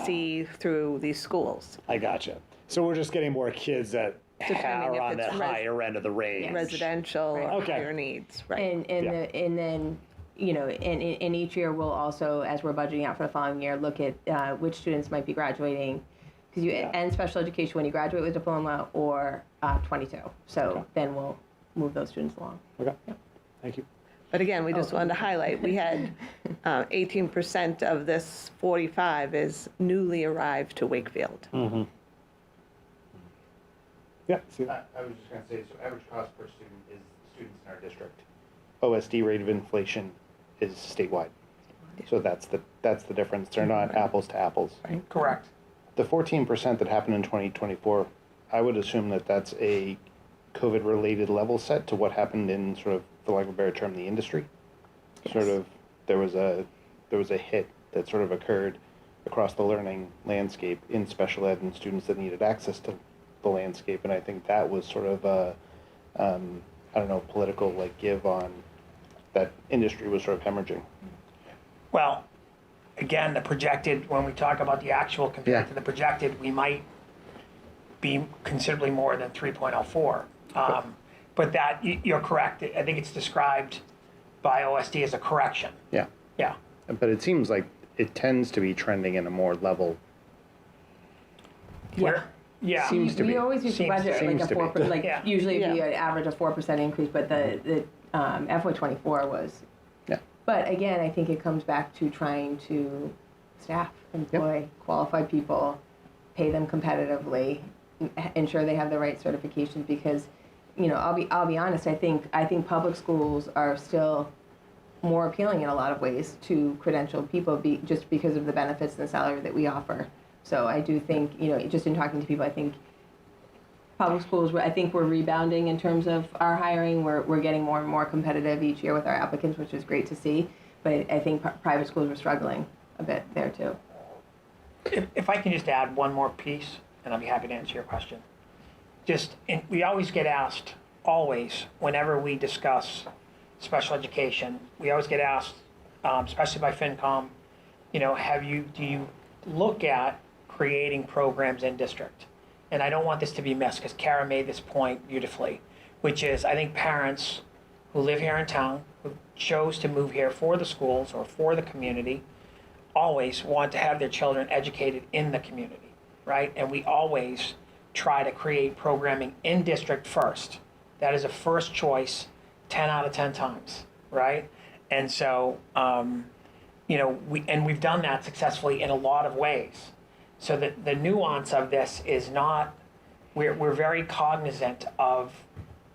see through these schools. I gotcha. So we're just getting more kids that Depending are if on the it's higher end of the range. Residential or Okay. higher needs, right? And then, you know, in each year, we'll also, as we're budgeting out for the following year, look at which students might be graduating. Because you end special education when you graduate with diploma or 22. So then we'll move those students along. Okay, thank you. But again, we just wanted to highlight, we had 18% of this 45 is newly arrived to Wakefield. Yeah, see that? I was just going to say, so average cost per student is students in our district. OSD rate of inflation is statewide. So that's the difference. They're not apples to apples. Correct. The 14% that happened in 2024, I would assume that that's a COVID-related level set to what happened in sort of, for lack of a better term, the industry. Sort of, there was a hit that sort of occurred across the learning landscape in special ed and students that needed access to the landscape, and I think that was sort of a, I don't know, political like give on that industry was sort of hemorrhaging. Well, again, the projected, when we talk about the actual compared Yeah. to the projected, we might be considerably more than 3.04. But that, you're correct. I think it's described by OSD as a correction. Yeah, Yeah. but it seems like it tends to be trending in a more level. Where- Yeah. Seems to We be. always used to Seems budget to like be. a 4%, like Yeah. usually it'd be Yeah. an average of 4% increase, but the FY24 was. Yeah. But again, I think it comes back to trying to staff, employ qualified people, pay them competitively, ensure they have the right certifications, because, you know, I'll be honest, I think public schools are still more appealing in a lot of ways to credentialed people just because of the benefits and the salary that we offer. So I do think, you know, just in talking to people, I think public schools, I think we're rebounding in terms of our hiring. We're getting more and more competitive each year with our applicants, which is great to see. But I think private schools are struggling a bit there too. If I can just add one more piece, and I'll be happy to answer your question. We always get asked, always, whenever we discuss special education, we always get asked, especially by FinCom, you know, do you look at creating programs in district? And I don't want this to be missed because Kara made this point beautifully, which is I think parents who live here in town, who chose to move here for the schools or for the community, always want to have their children educated in the community, right? And we always try to create programming in district first. That is a first choice 10 out of 10 times, right? And so, you know, we've done that successfully in a lot of ways. So the nuance of this is not, we're very cognizant of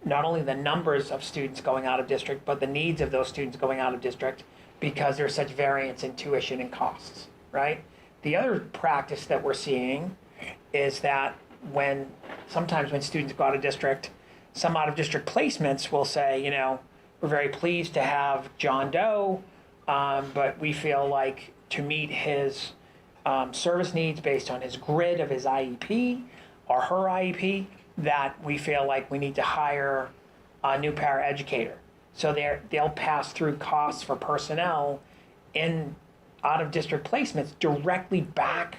not only the numbers of students going out of district, but the needs of those students going out of district because there's such variance in tuition and costs, right? The other practice that we're seeing is that sometimes when students go out of district, some out of district placements will say, you know, we're very pleased to have John Doe, but we feel like to meet his service needs based on his grid of his IEP or her IEP, that we feel like we need to hire a new paraeducator. So they'll pass through costs for personnel in out-of-district placements directly back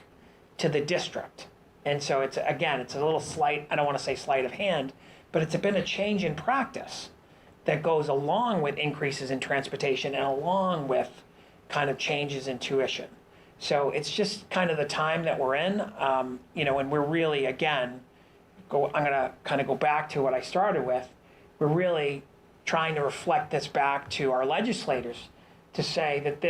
to the district. And so it's, again, it's a little slight, I don't want to say sleight of hand, but it's been a change in practice that goes along with increases in transportation and along with kind of changes in tuition. So it's just kind of the time that we're in, and we're really, again, I'm going to kind of go back to what I started with. We're really trying to reflect this back to our legislators to say that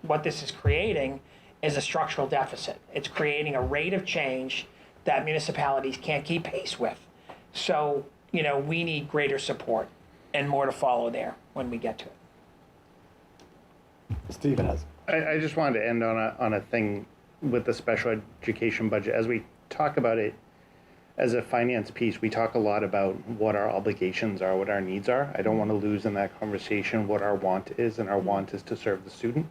what this is creating is a structural deficit. It's creating a rate of change that municipalities can't keep pace with. So, we need greater support and more to follow there when we get to it. Stephen has. I just wanted to end on a thing with the special education budget. As we talk about it as a finance piece, we talk a lot about what our obligations are, what our needs are. I don't want to lose in that conversation what our want is, and our want is to serve the student.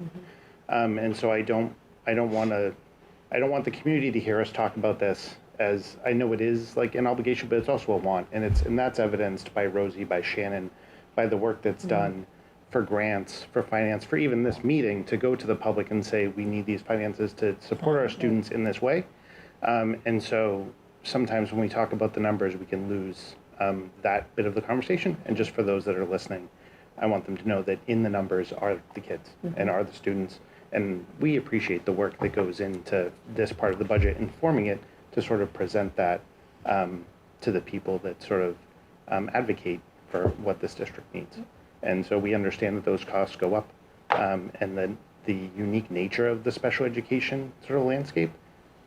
And so I don't want the community to hear us talk about this as, I know it is like an obligation, but it's also a want, and that's evidenced by Rosie, by Shannon, by the work that's done for grants, for finance, for even this meeting, to go to the public and say, we need these finances to support our students in this way. And so sometimes when we talk about the numbers, we can lose that bit of the conversation. And just for those that are listening, I want them to know that in the numbers are the kids and are the students. And we appreciate the work that goes into this part of the budget, informing it to sort of present that to the people that sort of advocate for what this district needs. And so we understand that those costs go up, and then the unique nature of the special education sort of landscape.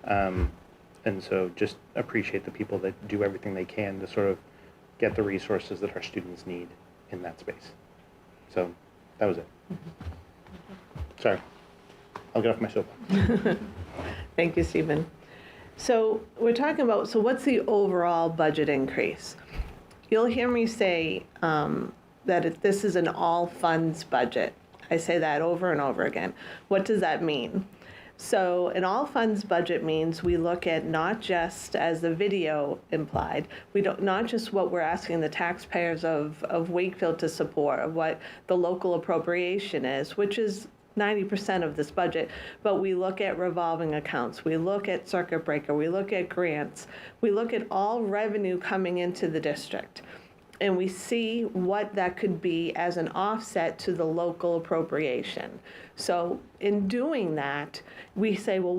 And so just appreciate the people that do everything they can to sort of get the resources that our students need in that space. So that was it. Sorry, I'll get off my soapbox. Thank you, Stephen. So we're talking about, so what's the overall budget increase? You'll hear me say that this is an all funds budget. I say that over and over again. What does that mean? So an all funds budget means we look at not just, as the video implied, not just what we're asking the taxpayers of Wakefield to support, of what the local appropriation is, which is 90% of this budget, but we look at revolving accounts, we look at circuit breaker, we look at grants, we look at all revenue coming into the district, and we see what that could be as an offset to the local appropriation. So in doing that, we say, well,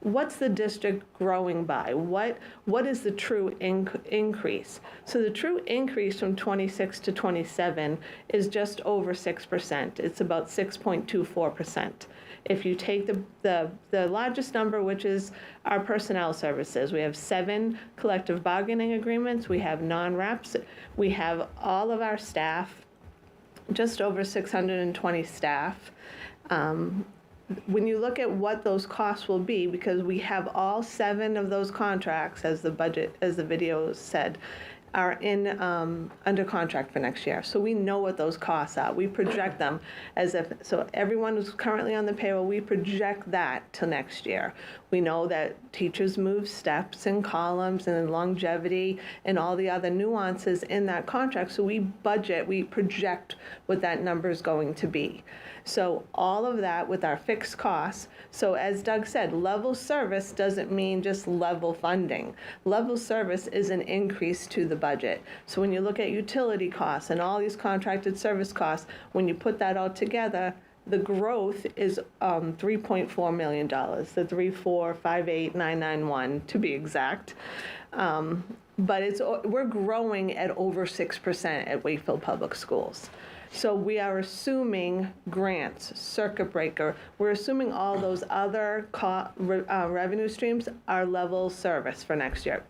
what's the district growing by? What is the true increase? So the true increase from 26 to 27 is just over 6%. It's about 6.24%. If you take the largest number, which is our personnel services, we have 7 collective bargaining agreements, we have non-reps, we have all of our staff, just over 620 staff. When you look at what those costs will be, because we have all 7 of those contracts, as the video said, are in under contract for next year. So we know what those costs are. We project them as if, so everyone who's currently on the payroll, we project that to next year. We know that teachers move steps and columns and longevity and all the other nuances in that contract. So we project what that number is going to be. So all of that with our fixed costs. So as Doug said, level service doesn't mean just level funding. Level service is an increase to the budget. So when you look at utility costs and all these contracted service costs, when you put that all together, the growth is $3.4 million, the 3458991 to be exact. But we're growing at over 6% at Wakefield Public Schools. So we are assuming grants, circuit breaker, we're assuming all those other revenue streams are level service for next year.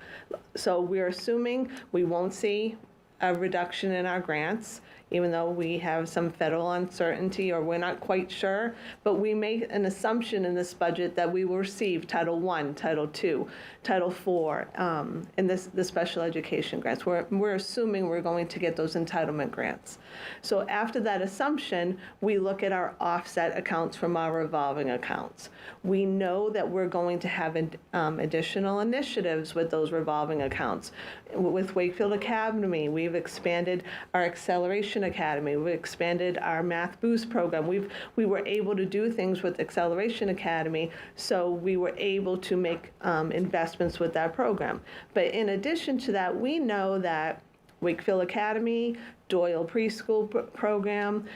So we're assuming we won't see a reduction in our grants, even though we have some federal uncertainty or we're not quite sure, but we make an assumption in this budget that we will receive Title I, Title II, Title IV, and the special education grants. We're assuming we're going to get those entitlement grants. So after that assumption, we look at our offset accounts from our revolving accounts. We know that we're going to have additional initiatives with those revolving accounts. With Wakefield Academy, we've expanded our acceleration Acceleration Academy. We expanded our Math Boost program. We were able to do things with Acceleration Academy, so we were able to make investments with that program. But in addition to that, we know that Wakefield Academy, Doyle Preschool program,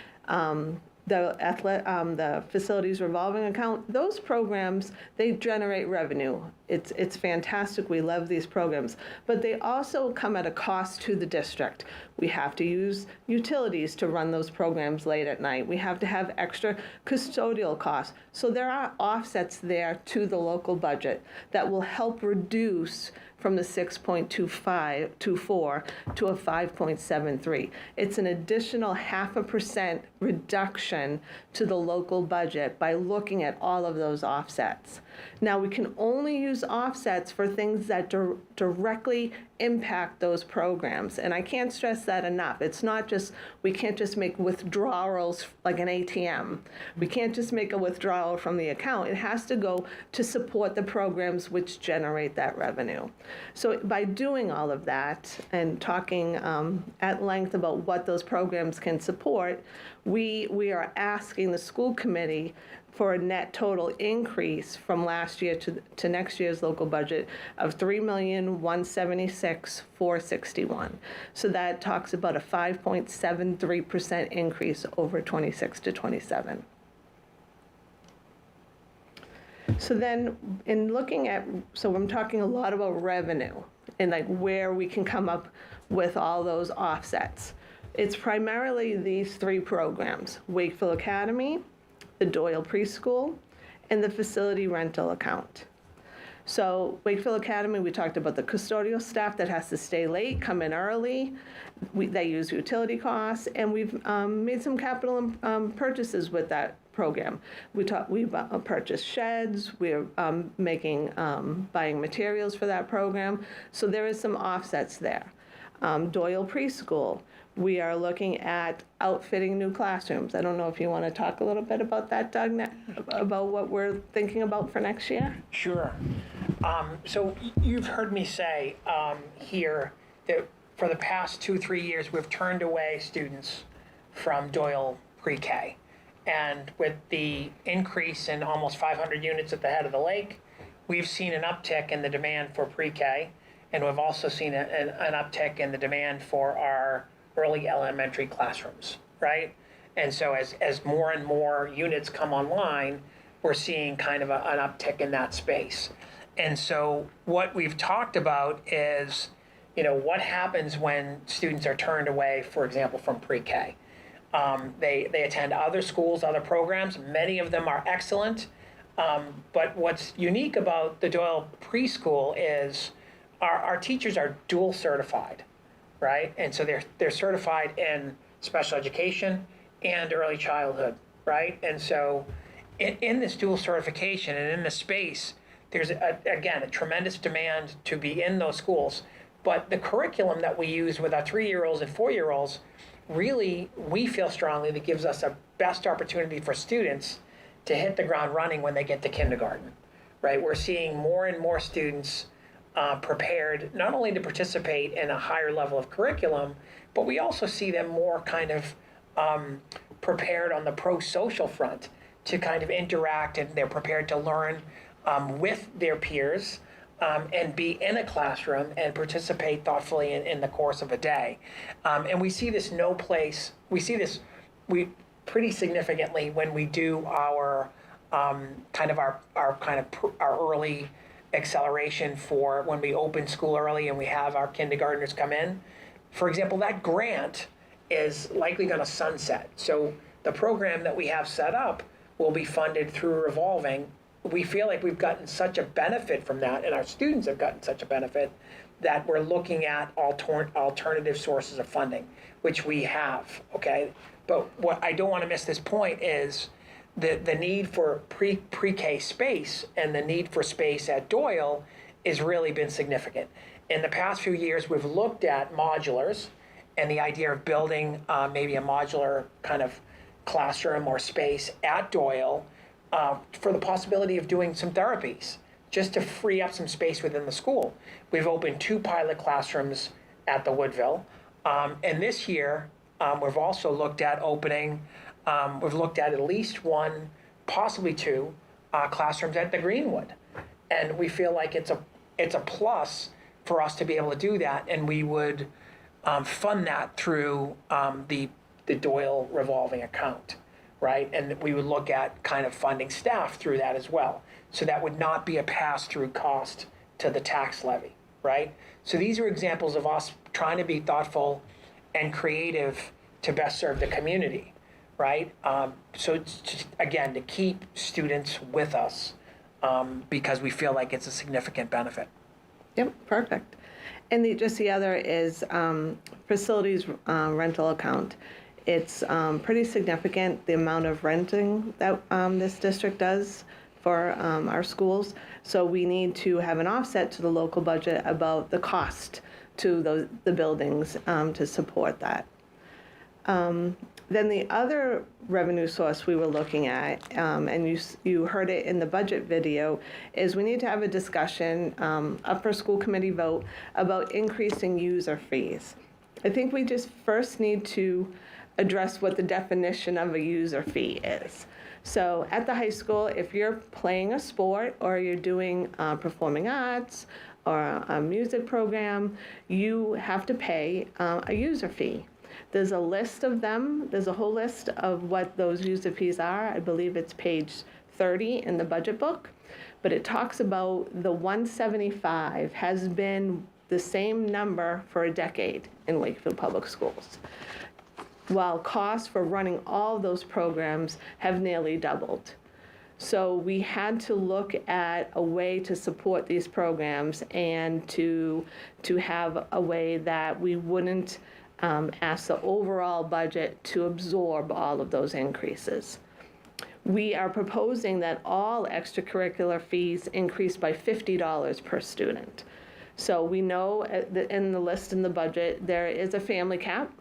the facilities revolving account, those programs, they generate revenue. It's fantastic. We love these programs, but they also come at a cost to the district. We have to use utilities to run those programs late at night. We have to have extra custodial costs. So there are offsets there to the local budget that will help reduce from the 6.24 to a 5.73. It's an additional 0.5% reduction to the local budget by looking at all of those offsets. Now, we can only use offsets for things that directly impact those programs. And I can't stress that enough. It's not just, we can't just make withdrawals like an ATM. We can't just make a withdrawal from the account. It has to go to support the programs which generate that revenue. So by doing all of that and talking at length about what those programs can support, we are asking the school committee for a net total increase from last year to next year's local budget of $3,176,461. So that talks about a 5.73% increase over 26 to 27. So then in looking at, so I'm talking a lot about revenue and like where we can come up with all those offsets. It's primarily these three programs: Wakefield Academy, the Doyle Preschool, and the facility rental account. So Wakefield Academy, we talked about the custodial staff that has to stay late, come in early. They use utility costs, and we've made some capital purchases with that program. We purchased sheds. We're buying materials for that program. So there is some offsets there. Doyle Preschool, we are looking at outfitting new classrooms. I don't know if you want to talk a little bit about that, Doug, about what we're thinking about for next year? Sure. So you've heard me say here that for the past 2-3 years, we've turned away students from Doyle Pre-K. And with the increase in almost 500 units at the head of the lake, we've seen an uptick in the demand for Pre-K. And we've also seen an uptick in the demand for our early elementary classrooms, right? And so as more and more units come online, we're seeing kind of an uptick in that space. And so what we've talked about is, what happens when students are turned away, for example, from Pre-K. They attend other schools, other programs. Many of them are excellent. But what's unique about the Doyle Preschool is our teachers are dual certified, right? And so they're certified in special education and early childhood, right? And so in this dual certification and in this space, there's, again, a tremendous demand to be in those schools. But the curriculum that we use with our 3-year-olds and 4-year-olds, really, we feel strongly that gives us a best opportunity for students to hit the ground running when they get to kindergarten, right? We're seeing more and more students prepared not only to participate in a higher level of curriculum, but we also see them more kind of prepared on the pro-social front to kind of interact, and they're prepared to learn with their peers and be in a classroom and participate thoughtfully in the course of a day. And we see this pretty significantly when we do our early acceleration for when we open school early and we have our kindergartners come in. For example, that grant is likely going to sunset. So the program that we have set up will be funded through revolving. We feel like we've gotten such a benefit from that, and our students have gotten such a benefit, that we're looking at alternative sources of funding, which we have, okay? But what I don't want to miss this point is the need for pre-K space and the need for space at Doyle has really been significant. In the past few years, we've looked at modulars and the idea of building maybe a modular kind of classroom or space at Doyle for the possibility of doing some therapies, just to free up some space within the school. We've opened 2 pilot classrooms at the Woodville. And this year, We've also looked at opening, we've looked at least one, possibly two, classrooms at the Greenwood. And we feel like it's a plus for us to be able to do that, and we would fund that through the Doyle revolving account, right? And we would look at kind of funding staff through that as well. So that would not be a pass-through cost to the tax levy, right? So these are examples of us trying to be thoughtful and creative to best serve the community, right? So it's just, again, to keep students with us because we feel like it's a significant benefit. Yep, perfect. And just the other is facilities rental account. It's pretty significant, the amount of renting that this district does for our schools. So we need to have an offset to the local budget about the cost to the buildings to support that. Then the other revenue source we were looking at, and you heard it in the budget video, is we need to have a discussion, up for school committee vote, about increasing user fees. I think we just first need to address what the definition of a user fee is. So at the high school, if you're playing a sport or you're doing performing arts or a music program, you have to pay a user fee. There's a list of them. There's a whole list of what those user fees are. I believe it's page 30 in the budget book. But it talks about the 175 has been the same number for a decade in Wakefield Public Schools, while costs for running all those programs have nearly doubled. So we had to look at a way to support these programs and to have a way that we wouldn't ask the overall budget to absorb all of those increases. We are proposing that all extracurricular fees increase by $50 per student. So we know in the list in the budget, there is a family cap.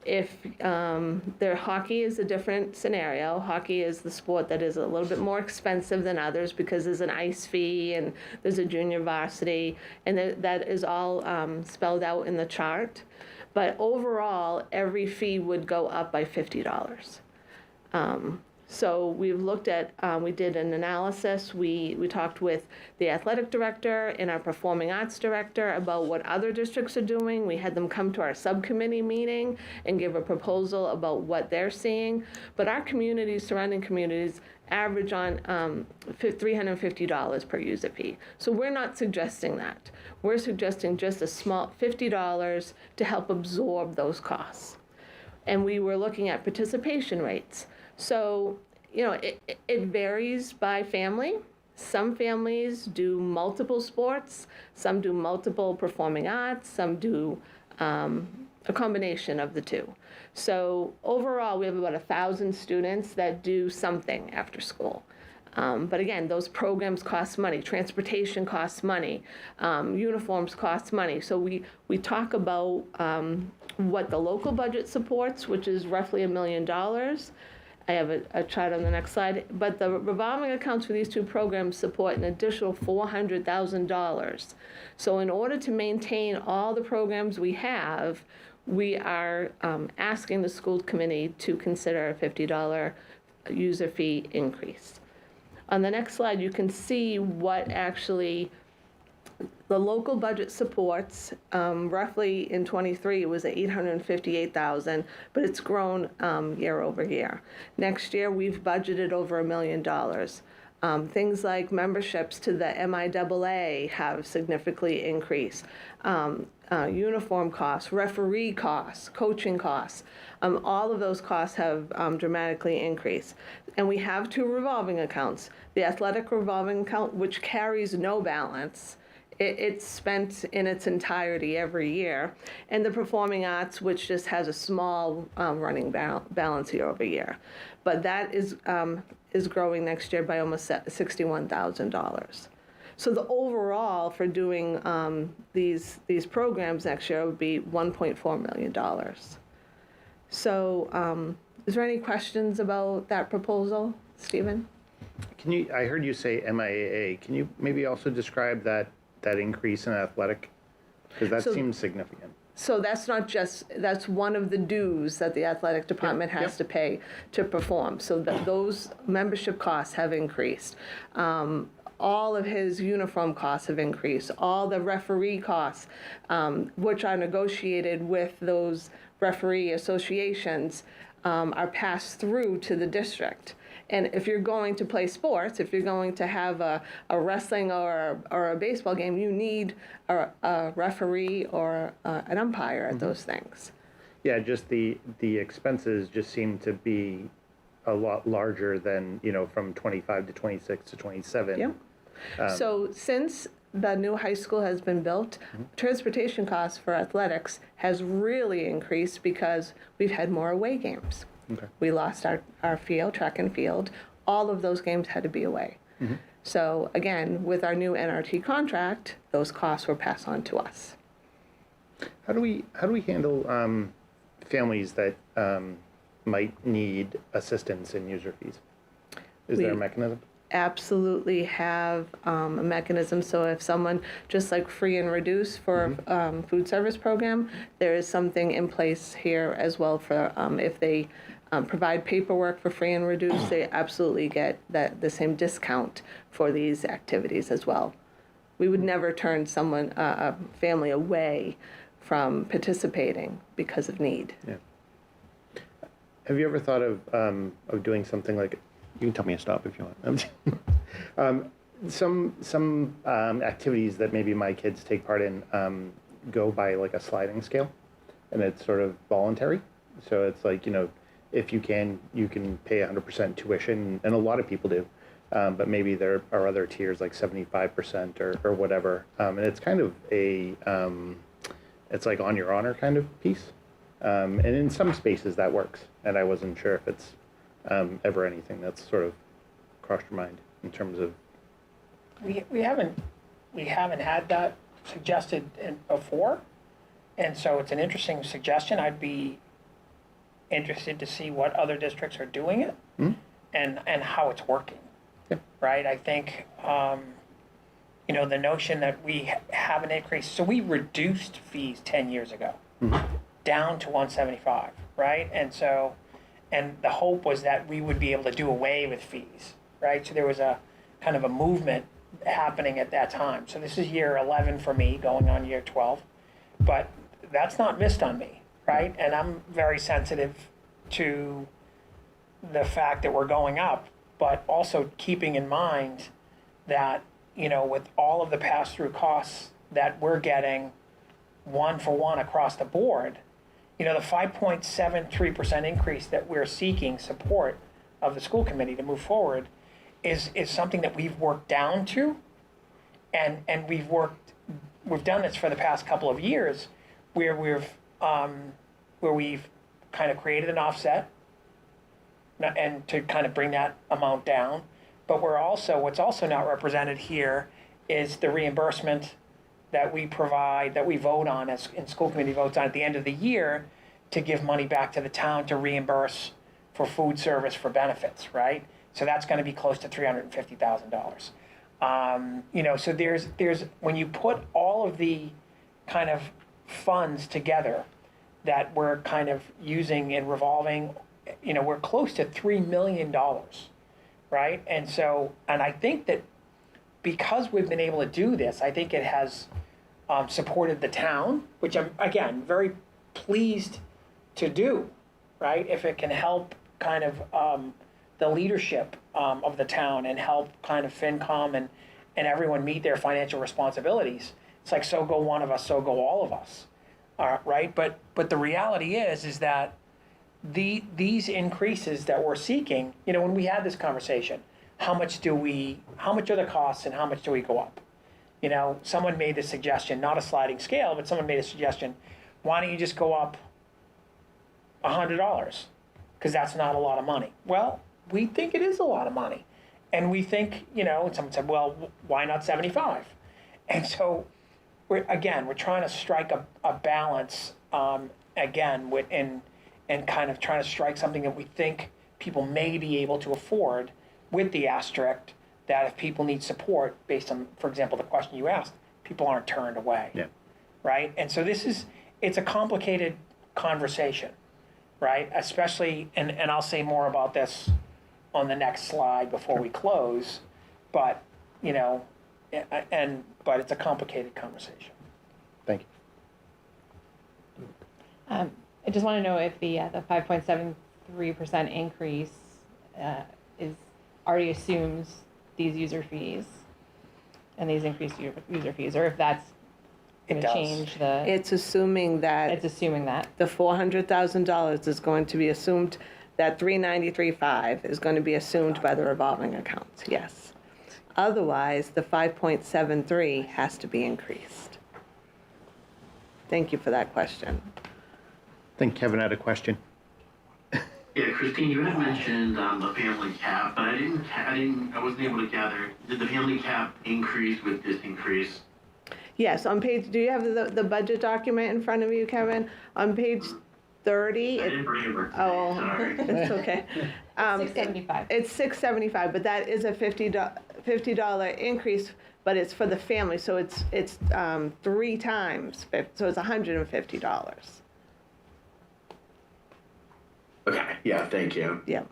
If their hockey is a different scenario, hockey is the sport that is a little bit more expensive than others because there's an ice fee and there's a junior varsity, and that is all spelled out in the chart. But overall, every fee would go up by $50. So we've looked at, we did an analysis. We talked with the athletic director and our performing arts director about what other districts are doing. We had them come to our subcommittee meeting and give a proposal about what they're seeing. But our communities, surrounding communities, average on $350 per user fee. So we're not suggesting that. We're suggesting just a small $50 to help absorb those costs. And we were looking at participation rates. So, you know, it varies by family. Some families do multiple sports, some do multiple performing arts, some do a combination of the two. So overall, we have about 1,000 students that do something after school. But again, those programs cost money, transportation costs money, uniforms cost money. So we talk about what the local budget supports, which is roughly $1 million. I have a chart on the next slide. But the revolving accounts for these two programs support an additional $400,000. So in order to maintain all the programs we have, we are asking the school committee to consider a $50 user fee increase. On the next slide, you can see what actually the local budget supports. Roughly in '23, it was at $858,000, but it's grown year over year. Next year, we've budgeted over $1 million. Things like memberships to the MIAA have significantly increased. Uniform costs, referee costs, coaching costs, all of those costs have dramatically increased. And we have two revolving accounts. The athletic revolving account, which carries no balance, it's spent in its entirety every year. And the performing arts, which just has a small running balance year over year. But that is growing next year by almost $61,000. So the overall for doing these programs next year would be $1.4 million. So is there any questions about that proposal, Stephen? I heard you say MIAA. Can you maybe also describe that increase in athletic? Because that seems significant. So that's not just, that's one of the dues that the athletic department has to pay to perform. So those membership costs have increased. All of his uniform costs have increased. All the referee costs, which are negotiated with those referee associations, are passed through to the district. And if you're going to play sports, if you're going to have a wrestling or a baseball game, you need a referee or an umpire at those things. Yeah, just the expenses just seem to be a lot larger than, from 25 to 26 to 27. Yep. So since the new high school has been built, transportation costs for athletics has really increased because we've had more away games. Okay. We lost our field, track and field. All of those games had to be away. So again, with our new NRT contract, those costs were passed on to us. How do we handle families that might need assistance in user fees? Is there a mechanism? Absolutely have a mechanism. So if someone, just like free and reduce for food service program, there is something in place here as well for if they provide paperwork for free and reduce, they absolutely get the same discount for these activities as well. We would never turn someone, a family, away from participating because of need. Yeah. Have you ever thought of doing something like, you can tell me to stop if you want. Some activities that maybe my kids take part in go by like a sliding scale, and it's sort of voluntary. So it's like, if you can pay 100% tuition, and a lot of people do, but maybe there are other tiers like 75% or whatever. And it's kind of it's like on your honor kind of piece. And in some spaces that works, and I wasn't sure if it's ever anything that's sort of crossed your mind in terms of. We haven't had that suggested before, and so it's an interesting suggestion. I'd be interested to see what other districts are doing it and how it's working. Yeah. Right? I think the notion that we have an increase. So we reduced fees 10 years ago down to 175, right? And the hope was that we would be able to do away with fees, right? So there was a kind of a movement happening at that time. So this is year 11 for me, going on year 12, but that's not missed on me, right? And I'm very sensitive to the fact that we're going up, but also keeping in mind that, with all of the pass-through costs that we're getting one for one across the board, the 5.73% increase that we're seeking support of the school committee to move forward is something that we've worked down to, and we've done this for the past couple of years, where we've kind of created an offset, and to kind of bring that amount down. But what's also not represented here is the reimbursement that we provide, that we vote on, and school committee votes on at the end of the year, to give money back to the town to reimburse for food service for benefits, right? So that's going to be close to $350,000. So there's when you put all of the kind of funds together that we're kind of using and revolving, we're close to $3 million, right? And I think that because we've been able to do this, I think it has supported the town, which I'm, again, very pleased to do, right? If it can help kind of the leadership of the town and help kind of FinCom and everyone meet their financial responsibilities. It's like, so go one of us, so go all of us, right? But the reality is that these increases that we're seeking, when we had this conversation, how much are the costs and how much do we go up? Someone made the suggestion, not a sliding scale, but someone made a suggestion, why don't you just go up $100? Because that's not a lot of money. Well, we think it is a lot of money. And we think, and someone said, well, why not 75? And so, we're trying to strike a balance, and kind of trying to strike something that we think people may be able to afford, with the asterisk that if people need support, based on, for example, the question you asked, people aren't turned away. Yeah. Right? And so this is, it's a complicated conversation, right? Especially, and I'll say more about this on the next slide before we close, but, you know, but it's a complicated conversation. Thank you. I just want to know if the 5.73% increase is already assumes these user fees and these increased user fees, or if that's going to change the. It's assuming that It's assuming that. the $400,000 is going to be assumed, that 393.5 is going to be assumed by the revolving accounts, yes. Otherwise, the 5.73 has to be increased. Thank you for that question. I think Kevin had a question. Yeah, Christine, you had mentioned the family cap, but I wasn't able to gather. Did the family cap increase with this increase? Yes, on page, do you have the budget document in front of you, Kevin? On page 30. I didn't bring it with today, Oh, sorry. it's okay. 675. It's $675, but that is a $50 increase, but it's for the family, so it's 3 times, so it's $150. Okay, yeah, thank you. Yeah.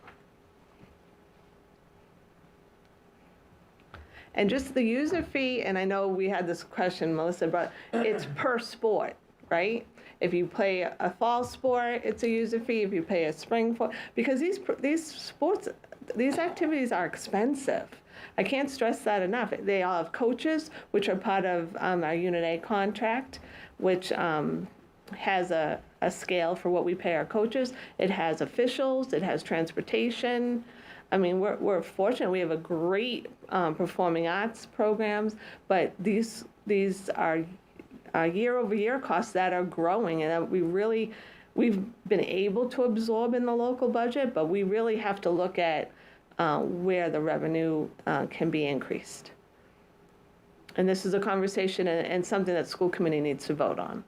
And just the user fee, and I know we had this question, Melissa, but it's per sport, right? If you play a fall sport, it's a user fee. If you play a spring sport, because these sports, these activities are expensive. I can't stress that enough. They all have coaches, which are part of our Unit A contract, which has a scale for what we pay our coaches. It has officials, it has transportation. I mean, we're fortunate. We have a great performing arts programs, but these are year-over-year costs that are growing, and we've been able to absorb in the local budget, but we really have to look at where the revenue can be increased. And this is a conversation and something that school committee needs to vote on.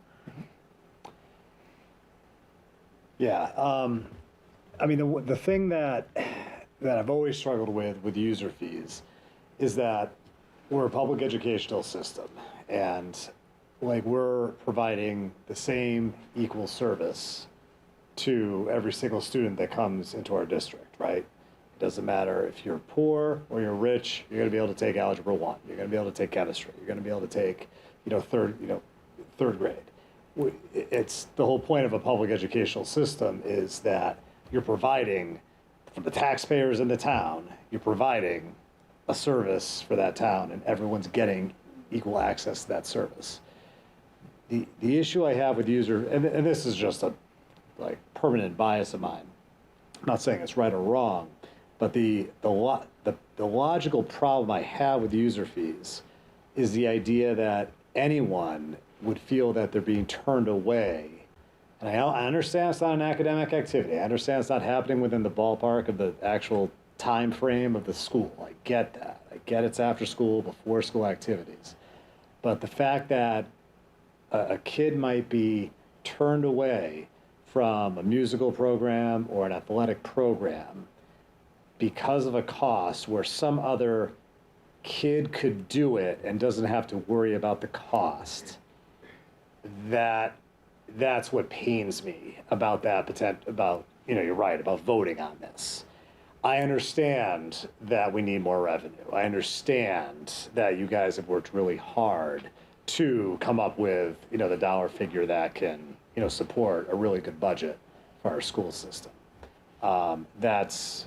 Yeah, I mean, the thing that I've always struggled with user fees is that we're a public educational system, and like we're providing the same equal service to every single student that comes into our district, right? It doesn't matter if you're poor or you're rich, you're gonna be able to take Algebra 1, you're gonna be able to take chemistry, you're gonna be able to take, third grade. It's the whole point of a public educational system is that you're providing, for the taxpayers in the town, you're providing a service for that town, and everyone's getting equal access to that service. The issue I have with user, and this is just a permanent bias of mine. I'm not saying it's right or wrong, but the logical problem I have with user fees is the idea that anyone would feel that they're being turned away. And I understand it's not an academic activity. I understand it's not happening within the ballpark of the actual time frame of the school. I get that. I get it's after school, before school activities. But the fact that a kid might be turned away from a musical program or an athletic program because of a cost where some other kid could do it and doesn't have to worry about the cost, that's what pains me about that you're right, about voting on this. I understand that we need more revenue. I understand that you guys have worked really hard to come up with, the dollar figure that can, support a really good budget for our school system. That's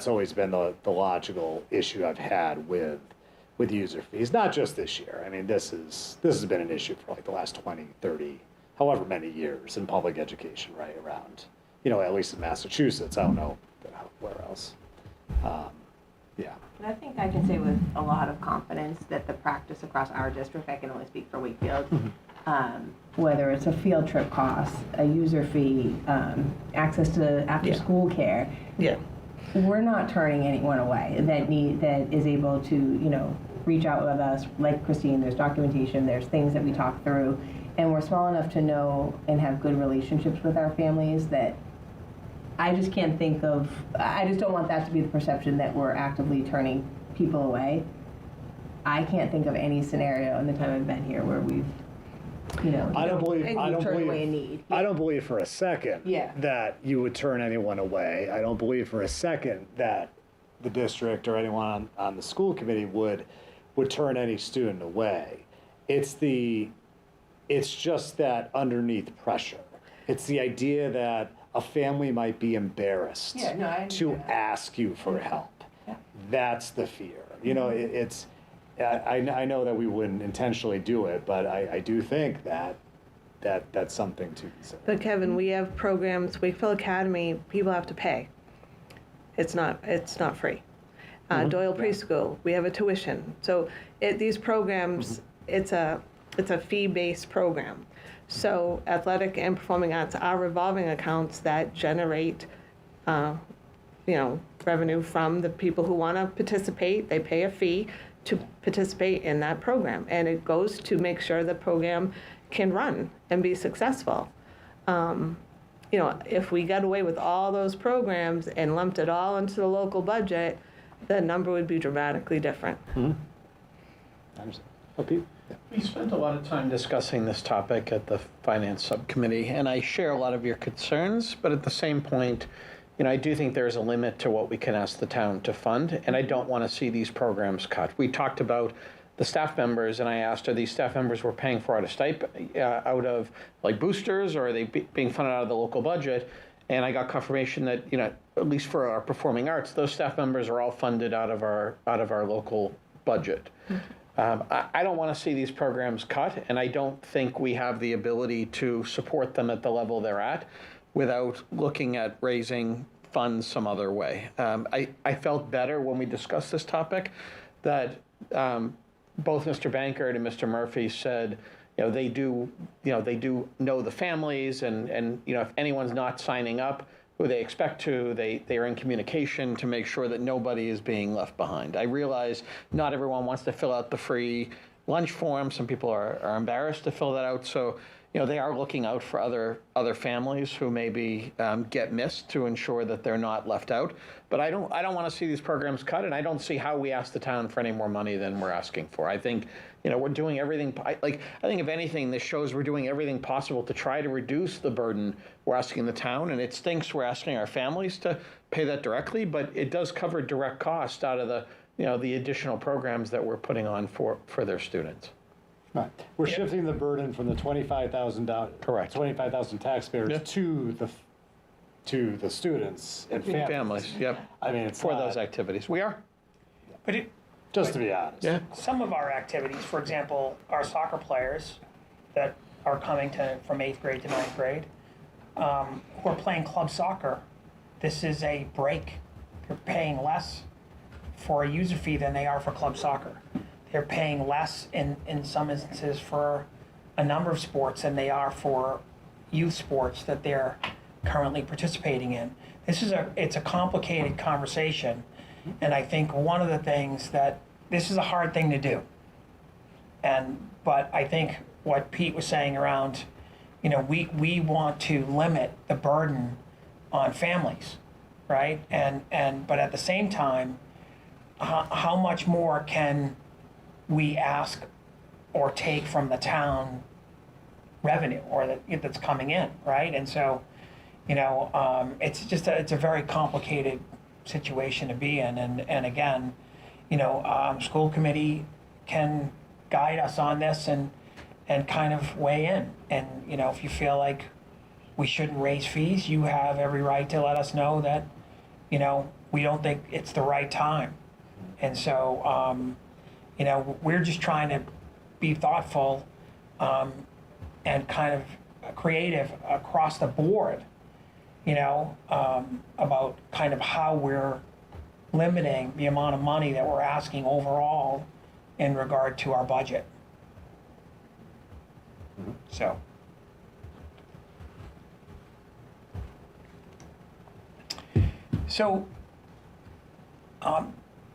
always been the logical issue I've had with user fees, not just this year. I mean, this has been an issue for the last 20, 30, however many years in public education, right around, at least in Massachusetts. I don't know where else. Yeah. And I think I can say with a lot of confidence that the practice across our district, I can only speak for Wakefield, whether it's a field trip cost, a user fee, access to after-school care. Yeah. We're not turning anyone away that is able to, reach out with us. Like Christine, there's documentation, there's things that we talk through, and we're small enough to know and have good relationships with our families that I just can't think of, I just don't want that to be the perception that we're actively turning people away. I can't think of any scenario in the time I've been here where we've you know, I don't believe. and I you don't turn believe. away a need. I don't believe for a second Yeah. that you would turn anyone away. I don't believe for a second that the district or anyone on the school committee would turn any student away. It's just that underneath pressure. It's the idea that a family might be embarrassed Yeah, no, I to understand that. ask you for help. Yeah. That's the fear. You know, I know that we wouldn't intentionally do it, but I do think that's something to consider. But Kevin, we have programs, Wakefield Academy, people have to pay. It's not free. Doyle Preschool, we have a tuition. So these programs, it's a fee-based program. So athletic and performing arts are revolving accounts that generate, revenue from the people who want to participate. They pay a fee to participate in that program, and it goes to make sure the program can run and be successful. If we got away with all those programs and lumped it all into the local budget, the number would be dramatically different. I understand. Oh, Pete? Yeah. We spent a lot of time discussing this topic at the Finance Subcommittee, and I share a lot of your concerns, but at the same point, I do think there's a limit to what we can ask the town to fund, and I don't want to see these programs cut. We talked about the staff members, and I asked, are these staff members we're paying for out of like boosters, or are they being funded out of the local budget? And I got confirmation that, at least for our performing arts, those staff members are all funded out of our local budget. I don't want to see these programs cut, and I don't think we have the ability to support them at the level they're at without looking at raising funds some other way. I felt better when we discussed this topic that both Mr. Bankert and Mr. Murphy said, they do know the families, and if anyone's not signing up who they expect to, they are in communication to make sure that nobody is being left behind. I realize not everyone wants to fill out the free lunch form. Some people are embarrassed to fill that out. So, they are looking out for other families who maybe get missed to ensure that they're not left out. But I don't want to see these programs cut, and I don't see how we ask the town for any more money than we're asking for. I think, we're doing everything. I think if anything, this shows we're doing everything possible to try to reduce the burden we're asking the town, and it stinks we're asking our families to pay that directly, but it does cover direct costs out of the additional programs that we're putting on for their students. Right. We're shifting the burden from the $25,000. Correct. 25,000 taxpayers to the students and families. Yep. I mean, it's for not, those activities. We are. But just to be honest. Yeah. some of our activities, for example, our soccer players that are coming from 8th grade to 9th grade, who are playing club soccer, this is a break. They're paying less for a user fee than they are for club soccer. They're paying less in some instances for a number of sports than they are for youth sports that they're currently participating in. It's a complicated conversation, and I think one of the things that this is a hard thing to do. But I think what Pete was saying around, we want to limit the burden on families, right? But at the same time, how much more can we ask or take from the town revenue or that's coming in, right? And so, it's a very complicated situation to be in. And again, school committee can guide us on this and kind of weigh in. And, if you feel like we shouldn't raise fees, you have every right to let us know that, we don't think it's the right time. And so, we're just trying to be thoughtful and kind of creative across the board, about kind of how we're limiting the amount of money that we're asking overall in regard to our budget. So.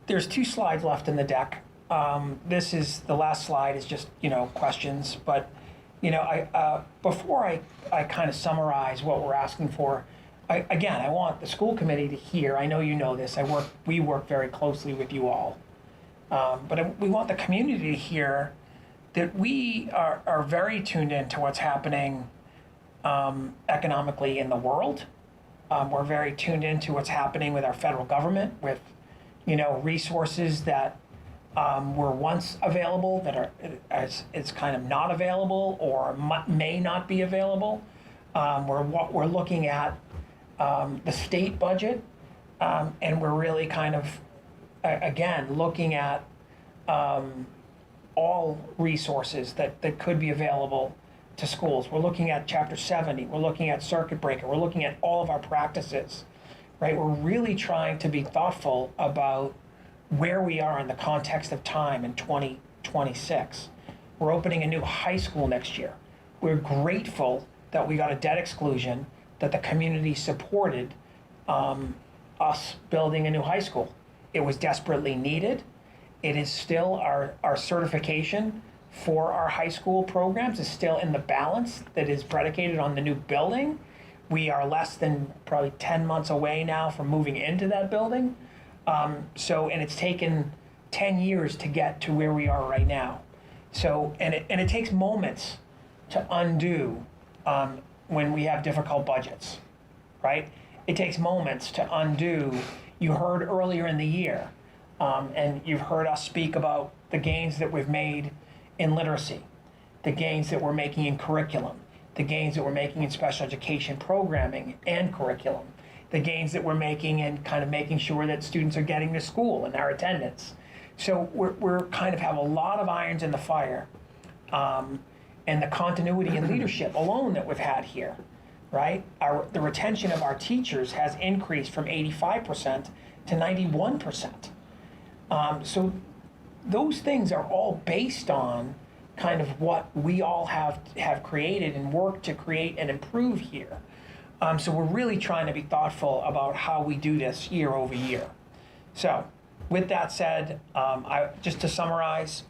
There's 2 slides left in the deck. This is the last slide is just, questions, but, before I kind of summarize what we're asking for, I want the school committee to hear, I know you know this, we work very closely with you all, but we want the community to hear that we are very tuned into what's happening economically in the world. We're very tuned into what's happening with our federal government, with resources that were once available that are it's kind of not available or may not be available. We're looking at the state budget, and we're really kind of again looking at all resources that could be available to schools. We're looking at Chapter 70. We're looking at Circuit Breaker. We're looking at all of our practices, right? We're really trying to be thoughtful about where we are in the context of time in 2026. We're opening a new high school next year. We're grateful that we got a debt exclusion, that the community supported us building a new high school. It was desperately needed. It is still our certification for our high school programs is still in the balance that is predicated on the new building. We are less than probably 10 months away now from moving into that building. And it's taken 10 years to get to where we are right now. So, and it takes moments to undo when we have difficult budgets, right? It takes moments to undo. You heard earlier in the year, and you've heard us speak about the gains that we've made in literacy, the gains that we're making in curriculum, the gains that we're making in special education programming and curriculum, the gains that we're making in kind of making sure that students are getting to school and our attendance. So we're kind of have a lot of irons in the fire, and the continuity and leadership alone that we've had here, right? The retention of our teachers has increased from 85% to 91%. So those things are all based on kind of what we all have created and worked to create and improve here. So we're really trying to be thoughtful about how we do this year over year. So with that said, just to summarize,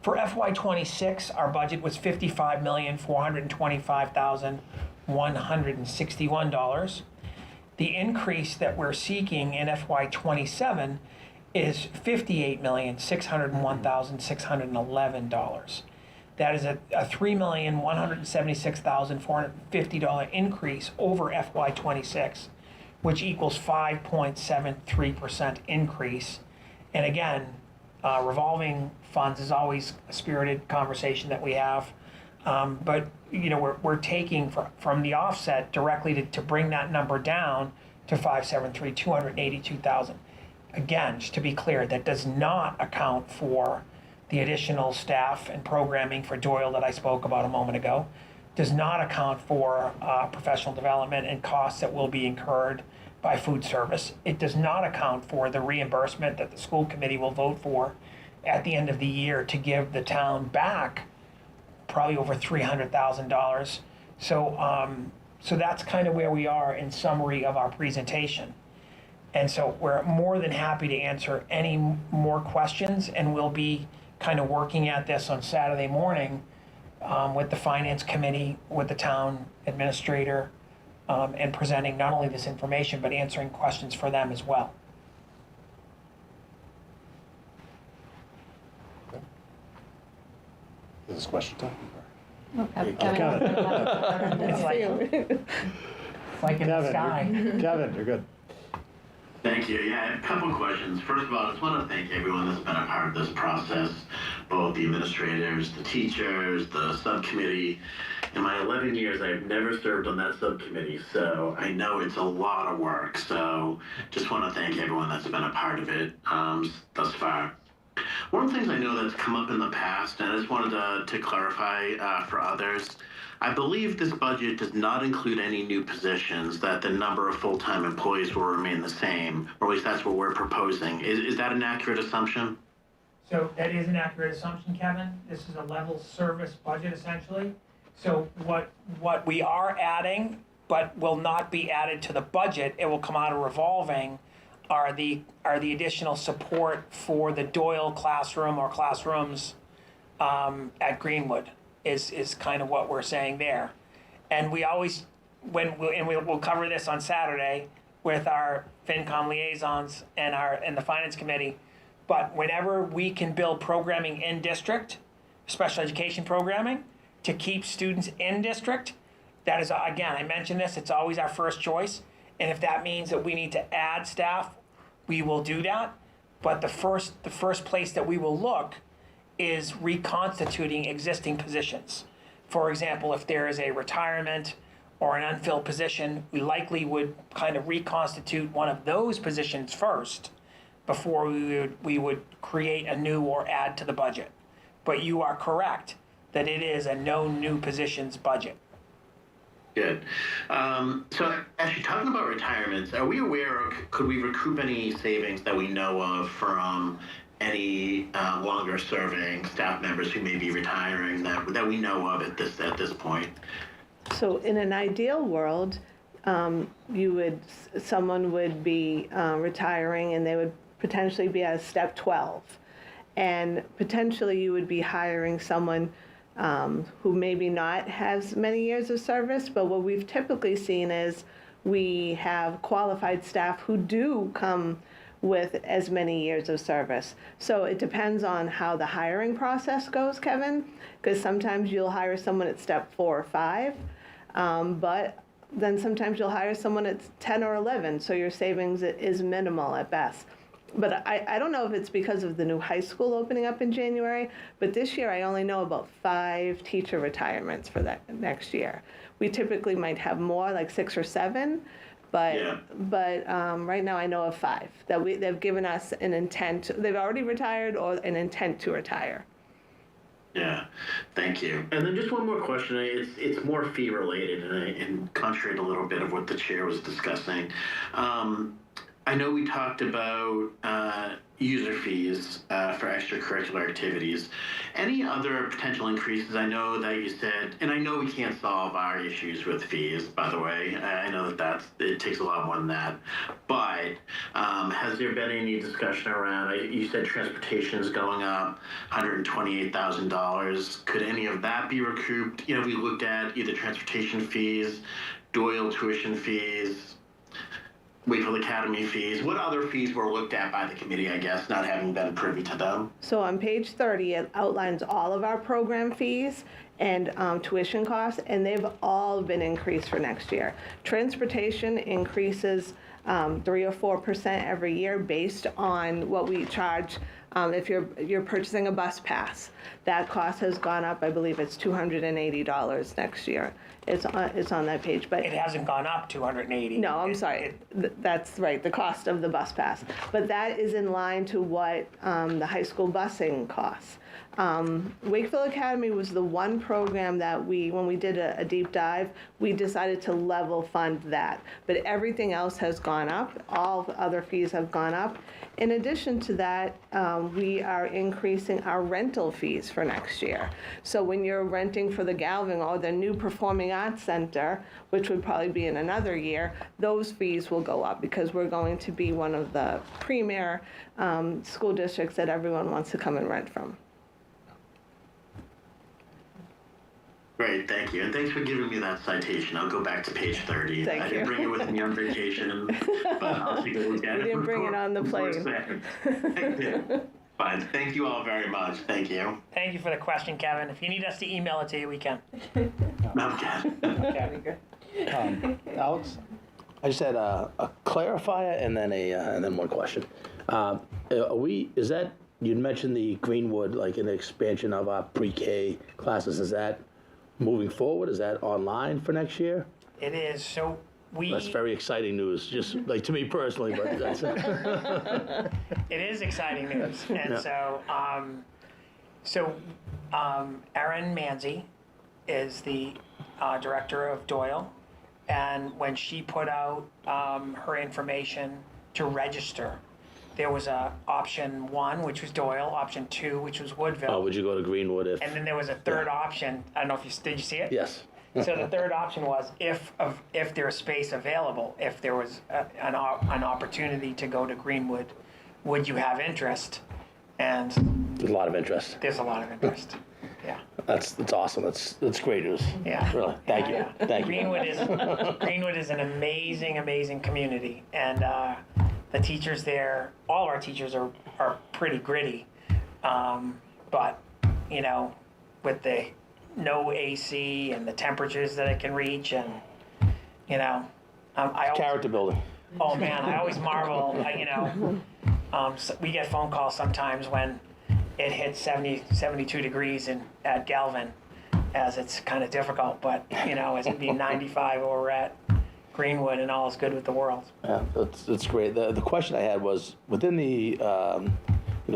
for FY26, our budget was $55,425,161. The increase that we're seeking in FY27 is $58,601,611. That is a $3,176,450 increase over FY26, which equals 5.73% increase. And again, revolving funds is always a spirited conversation that we have. But we're taking from the offset directly to bring that number down to 573, 282,000. Again, just to be clear, that does not account for the additional staff and programming for Doyle that I spoke about a moment ago. Does not account for professional development and costs that will be incurred by food service. It does not account for the reimbursement that the school committee will vote for at the end of the year to give the town back probably over $300,000. So that's kind of where we are in summary of our presentation. And so we're more than happy to answer any more questions, and we'll be kind of working at this on Saturday morning with the finance committee, with the town administrator, and presenting not only this information, but answering questions for them as well. Is this question time? It's like in the sky. Kevin, you're good. Thank you. Yeah, a couple of questions. First of all, I just want to thank everyone that's been a part of this process, both the administrators, the teachers, the subcommittee. In my 11 years, I've never served on that subcommittee, so I know it's a lot of work. So just want to thank everyone that's been a part of it thus far. One of the things I know that's come up in the past, and I just wanted to clarify for others, I believe this budget does not include any new positions, that the number of full-time employees will remain the same, or at least that's what we're proposing. Is that an accurate assumption? So that is an accurate assumption, Kevin. This is a level service budget essentially. So what we are adding, but will not be added to the budget, it will come out of revolving, are the additional support for the Doyle classroom or classrooms at Greenwood is kind of what we're saying there. And we always, we'll cover this on Saturday with our FinCom liaisons and the finance committee, but whenever we can build programming in district special education programming to keep students in district. That is, again, I mentioned this, it's always our first choice. And if that means that we need to add staff, we will do that. But the first place that we will look is reconstituting existing positions. For example, if there is a retirement or an unfilled position, we likely would kind of reconstitute one of those positions first before we would create a new or add to the budget. But you are correct that it is a no new positions budget. Good. So actually talking about retirements, are we aware of, could we recoup any savings that we know of from any longer serving staff members who may be retiring that we know of at this point? So in an ideal world, someone would be retiring and they would potentially be at step 12. And potentially you would be hiring someone who maybe not has many years of service, but what we've typically seen is we have qualified staff who do come with as many years of service. So it depends on how the hiring process goes, Kevin, because sometimes you'll hire someone at step 4 or 5, but then sometimes you'll hire someone at 10 or 11, so your savings is minimal at best. But I don't know if it's because of the new high school opening up in January, but this year I only know about 5 teacher retirements for that next year. We typically might have more, like 6 or 7, but right now I know of 5 that they've given us an intent. They've already retired or an intent to retire. Yeah, thank you. And then just one more question. It's more fee related and contrary to a little bit of what the chair was discussing. I know we talked about user fees for extracurricular activities. Any other potential increases? I know that you said, and I know we can't solve our issues with fees, by the way. I know that it takes a lot more than that. But has there been any discussion around, you said transportation is going up $128,000. Could any of that be recouped? You know, we looked at either transportation fees, Doyle tuition fees, Wakefield Academy fees. What other fees were looked at by the committee, I guess, not having been privy to them? So on page 30, it outlines all of our program fees and tuition costs, and they've all been increased for next year. Transportation increases 3 or 4% every year based on what we charge. If you're purchasing a bus pass, that cost has gone up. I believe it's $280 next year. It's on that page, but It hasn't gone up $280. no, I'm sorry. That's right, the cost of the bus pass. But that is in line to what the high school busing costs. Wakefield Academy was the one program that when we did a deep dive, we decided to level fund that. But everything else has gone up. All the other fees have gone up. In addition to that, we are increasing our rental fees for next year. So when you're renting for the Galvin or the new Performing Arts Center, which would probably be in another year, those fees will go up because we're going to be one of the premier school districts that everyone wants to come and rent from. Great, thank you. And thanks for giving me that citation. I'll go back to page 30. Thank I didn't you. bring it with me on vacation, but I'll take a look at it. We didn't bring it on the plane. Fine. Thank you all very much. Thank you. Thank you for the question, Kevin. If you need us to email it to you, we can. Okay. Okay. Alex? I just had a clarifier and then one question. You'd mentioned the Greenwood, like an expansion of our pre-K classes. Is that moving forward? Is that online for next year? It is. So That's very exciting news, just like to me personally, but that's it is exciting news. And so Erin Manzi is the director of Doyle. And when she put out her information to register, there was option 1, which was Doyle, option 2, which was Woodville. Oh, would you go to Greenwood if? And then there was a third option. I don't know if did you see it? Yes. So the third option was if there's space available, if there was an opportunity to go to Greenwood, would you have interest? And There's a lot of interest. there's a lot of interest. Yeah. That's awesome. That's great news. Yeah. Really. Thank you. Yeah. Thank you. Greenwood is an amazing community, and the teachers there, all of our teachers are pretty gritty, but with the no AC and the temperatures that it can reach, and you know, I always, Character building. oh man, I always marvel. So we get phone calls sometimes when it hits 70, 72 degrees at Galvin, as it's kind of difficult. But as it being 95 over at Greenwood, and all is good with the world. Yeah, that's great. The question I had was within the,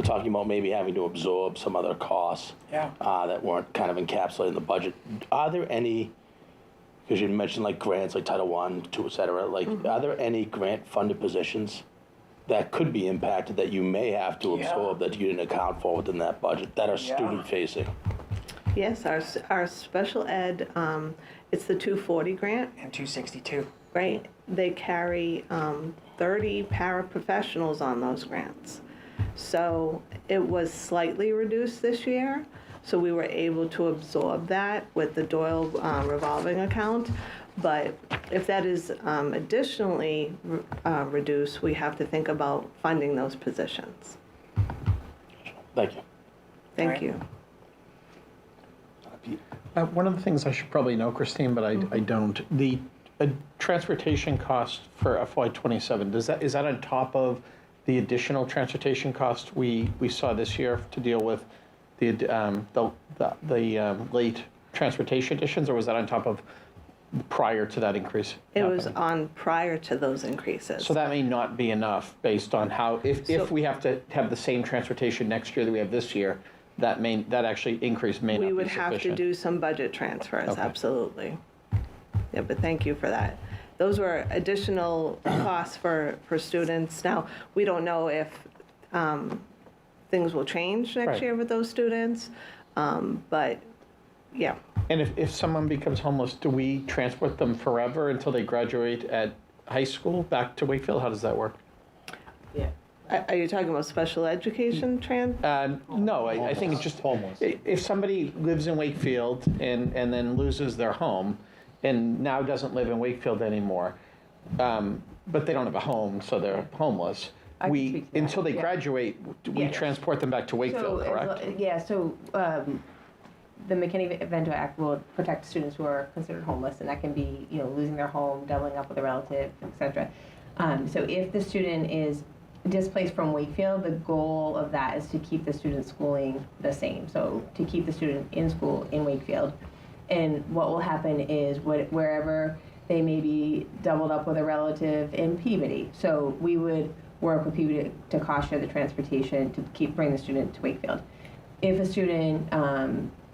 talking about maybe having to absorb some other costs Yeah. That weren't kind of encapsulated in the budget. Are there any, because you mentioned like grants, like Title I, II, et cetera, like are there any grant-funded positions that could be impacted that you may have to absorb that you didn't account for within that budget that are student-facing? Yes, our special ed, it's the 240 grant, And 262. right? They carry 30 paraprofessionals on those grants. So it was slightly reduced this year, so we were able to absorb that with the Doyle revolving account. But if that is additionally reduced, we have to think about funding those positions. Thank you. Thank Right. you. One of the things I should probably know, Christine, but I don't, the transportation cost for FY27, is that on top of the additional transportation cost we saw this year to deal with the late transportation additions, or was that on top of prior to that increase? It was happening? on prior to those increases. So that may not be enough based on how, if we have to have the same transportation next year that we have this year, that actually increase may not be We would sufficient. have to do some budget transfers, Okay. absolutely. Yeah, but thank you for that. Those were additional costs for students. Now, we don't know if things will change next Right. year with those students, but yeah. And if someone becomes homeless, do we transport them forever until they graduate at high school back to Wakefield? How does that work? Are you talking about special education No, I think it's just Homeless. If somebody lives in Wakefield and then loses their home and now doesn't live in Wakefield anymore, but they don't have a home, so they're homeless. I can speak to that, Until they yeah. graduate, we Yeah. transport them back to Wakefield, correct? The McKinney-Vento Act will protect students who are considered homeless, and that can be, losing their home, doubling up with a relative, etc. So if the student is displaced from Wakefield, the goal of that is to keep the student schooling the same. So to keep the student in school in Wakefield. And what will happen is wherever they may be doubled up with a relative in Peabody. So we would work with Peabody to cost share the transportation to bring the student to Wakefield. If a student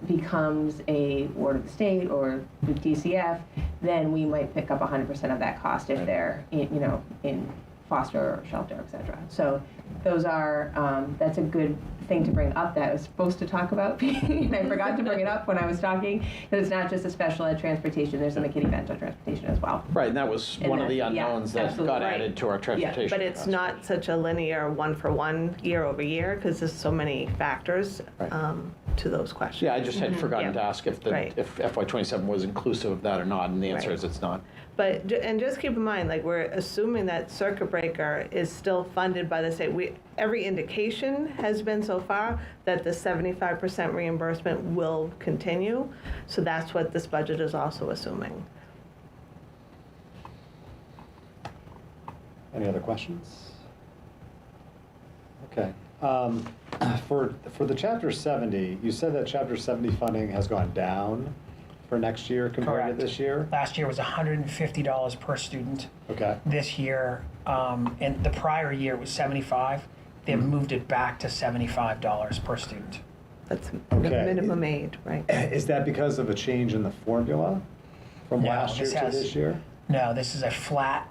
becomes a ward of the state or with DCF, then we might pick up 100% of that cost if they're in foster or shelter, et cetera. So those are, that's a good thing to bring up that I was supposed to talk about. And I forgot to bring it up when I was talking, because it's not just a special ed transportation, there's a McKinney-Vento transportation as well. Right, and that was And one of the yeah, unknowns that absolutely, got right. added to our transportation. But it's costs. not such a linear one-for-one year over year, because there's so many factors Right. to those questions. Yeah, I just had forgotten Yeah. to ask if Right. if FY27 was inclusive of that or not, and the answer Right. is it's not. But, and just keep in mind, like, we're assuming that circuit breaker is still funded by the state. Every indication has been so far that the 75% reimbursement will continue. So that's what this budget is also assuming. Any other questions? Okay. For the Chapter 70, you said that Chapter 70 funding has gone down for next year compared Correct. to this year? Last year was $150 per student. Okay. This year, and the prior year was 75. They've moved it back to $75 per student. That's Okay. minimum aid, right? Is that because of a change in the formula from No, last year this to has- this year? No, this is a flat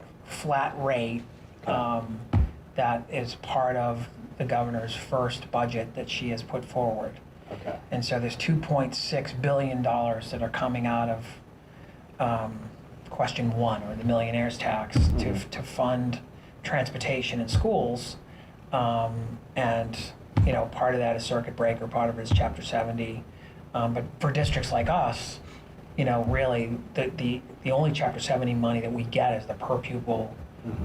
rate that is part of the governor's first budget that she has put forward. Okay. And so there's $2.6 billion that are coming out of question one, or the millionaire's tax, to fund transportation in schools. And, part of that is circuit breaker, part of it is Chapter 70. But for districts like us, really, the only Chapter 70 money that we get is the per pupil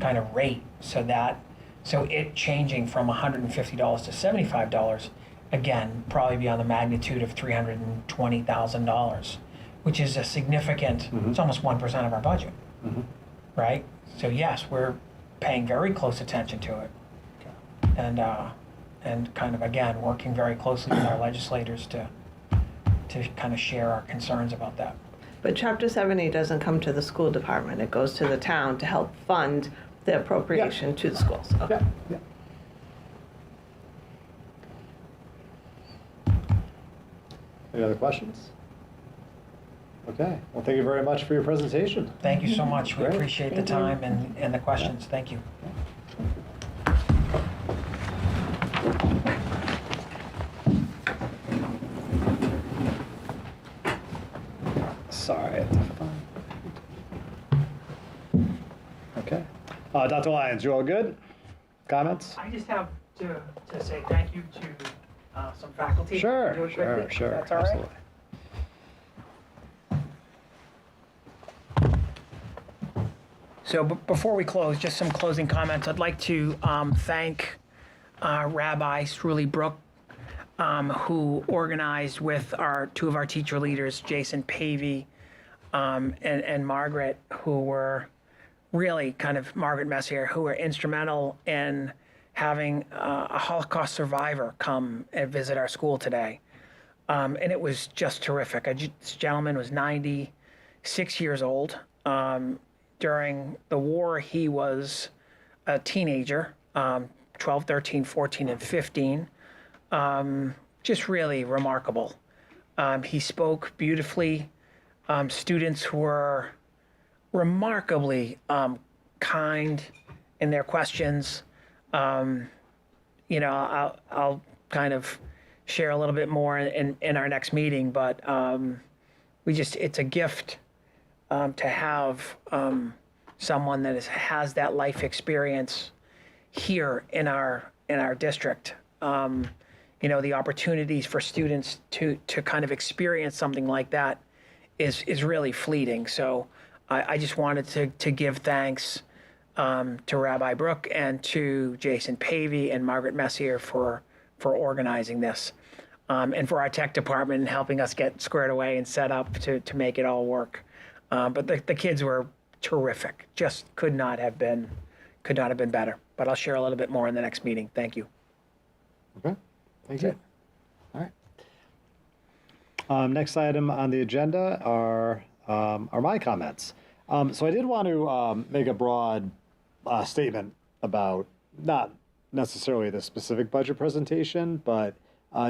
kind of rate. So it changing from $150 to $75 again, probably be on the magnitude of $320,000, which is a significant, it's almost 1% of our budget, right? So yes, we're paying very close attention to it. And kind of, again, working very closely with our legislators to kind of share our concerns about that. But Chapter 70 doesn't come to the school department. It goes to the town to help fund the appropriation to the schools. Okay. Yeah. Any other questions? Okay. Well, thank you very much for your presentation. Thank you so much. We Great. appreciate the time and the questions. Thank you. Sorry. Okay. Dr. Lyons, you all good? Comments? I just have to say thank you to some faculty. Sure, Do it quickly, sure. if that's all right. Absolutely. So before we close, just some closing comments. I'd like to thank Rabbi Sruli Brook, who organized with two of our teacher leaders, Jason Pavey and Margaret, who were really Margaret Messier, who were instrumental in having a Holocaust survivor come and visit our school today. And it was just terrific. This gentleman was 96 years old. During the war, he was a teenager, 12, 13, 14, and 15. Just really remarkable. He spoke beautifully. Students were remarkably kind in their questions. I'll kind of share a little bit more in our next meeting, but it's a gift to have someone that has that life experience here in our district. The opportunities for students to kind of experience something like that is really fleeting. So I just wanted to give thanks to Rabbi Brook and to Jason Pavey and Margaret Messier for organizing this, and for our tech department and helping us get squared away and set up to make it all work. But the kids were terrific. Just could not have been better. But I'll share a little bit more in the next meeting. Thank you. Okay. Thank you. All right. Next item on the agenda are my comments. So I did want to make a broad statement about not necessarily the specific budget presentation, but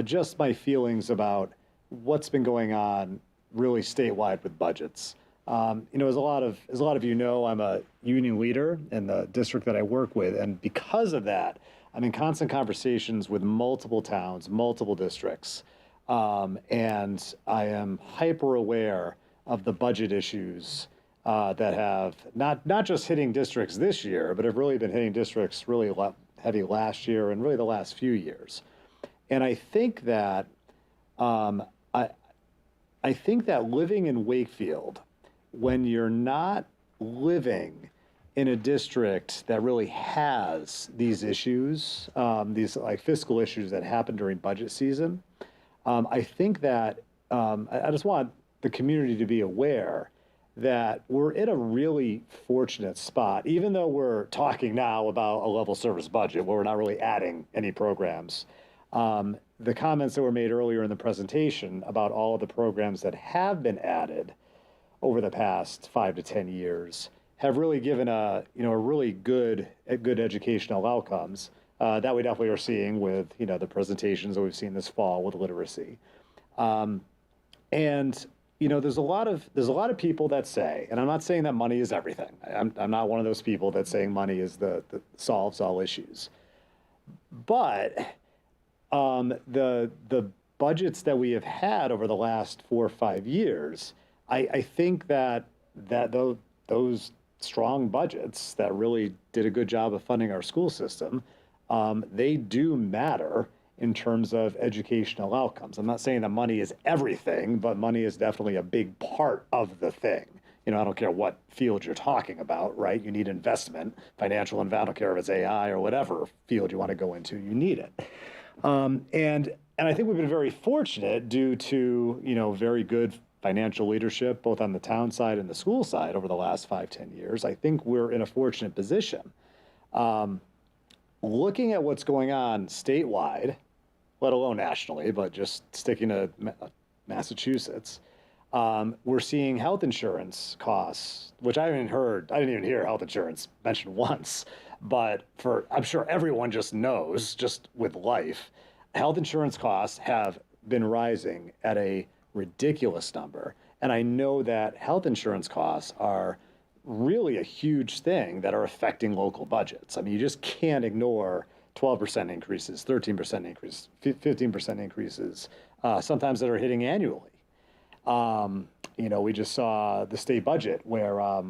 just my feelings about what's been going on really statewide with budgets. As a lot of you know, I'm a union leader in the district that I work with, and because of that, I'm in constant conversations with multiple towns, multiple districts, and I am hyper aware of the budget issues that have not just hitting districts this year, but have really been hitting districts really heavy last year and really the last few years. And I think that I think that living in Wakefield, when you're not living in a district that really has these issues, these like fiscal issues that happen during budget season, I think that I just want the community to be aware that we're in a really fortunate spot, even though we're talking now about a level service budget where we're not really adding any programs. The comments that were made earlier in the presentation about all of the programs that have been added over the past 5 to 10 years have really given a really good educational outcomes that we definitely are seeing with the presentations that we've seen this fall with literacy. And there's a lot of people that say, and I'm not saying that money is everything. I'm not one of those people that's saying money is the solves all issues. But the budgets that we have had over the last 4 or 5 years, I think that those strong budgets that really did a good job of funding our school system, they do matter in terms of educational outcomes. I'm not saying that money is everything, but money is definitely a big part of the thing. I don't care what field you're talking about, right? You need investment, financial investment. I don't care if it's AI or whatever field you want to go into, you need it. And And I think we've been very fortunate due to, very good financial leadership, both on the town side and the school side over the last 5-10 years. I think we're in a fortunate position. Looking at what's going on statewide, let alone nationally, but just sticking to Massachusetts, we're seeing health insurance costs, which I didn't even hear health insurance mentioned once, but I'm sure everyone just knows, just with life, health insurance costs have been rising at a ridiculous number. And I know that health insurance costs are really a huge thing that are affecting local budgets. I mean, you just can't ignore 12% increases, 13% increases, 15% increases, sometimes that are hitting annually. We just saw the state budget where, I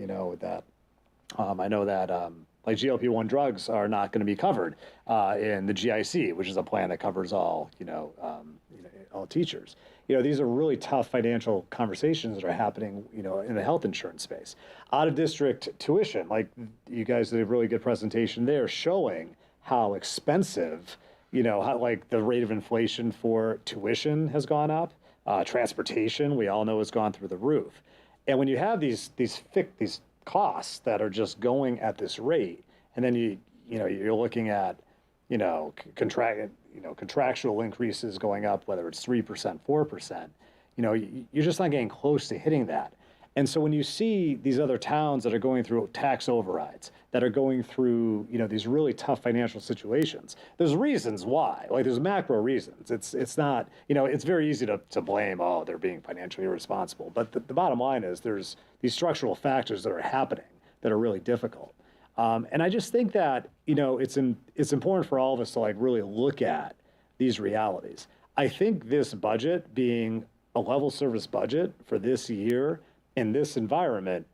know that like GLP-1 drugs are not going to be covered in the GIC, which is a plan that covers all, all teachers. These are really tough financial conversations that are happening, in the health insurance space. Out of district tuition, like you guys did a really good presentation there showing how expensive, how like the rate of inflation for tuition has gone up. Transportation, we all know, has gone through the roof. And when you have these costs that are just going at this rate, and then you're looking at contractual increases going up, whether it's 3%, 4%, you're just not getting close to hitting that. And so when you see these other towns that are going through tax overrides, that are going through, these really tough financial situations, there's reasons why, like there's macro reasons. It's not, it's very easy to blame, oh, they're being financially irresponsible. But the bottom line is there's these structural factors that are happening that are really difficult. And I just think that, it's important for all of us to like really look at these realities. I think this budget being a level service budget for this year in this environment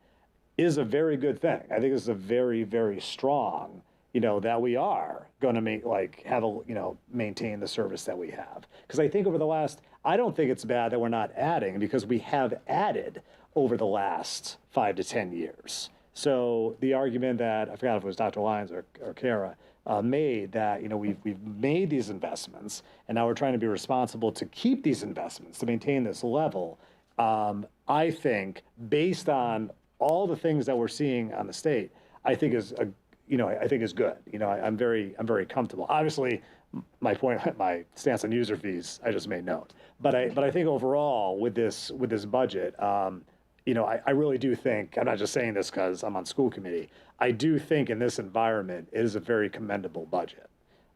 is a very good thing. I think it's a very, very strong, that we are going to maintain the service that we have. Because I think I don't think it's bad that we're not adding, because we have added over the last 5 to 10 years. So the argument that, I forgot if it was Dr. Lyons or Kara, made that, we've made these investments and now we're trying to be responsible to keep these investments, to maintain this level. I think based on all the things that we're seeing on the state, I think is good. I'm very comfortable. Obviously, my stance on user fees, I just made note. But I think overall with this budget, I really do think, I'm not just saying this because I'm on school committee, I do think in this environment it is a very commendable budget.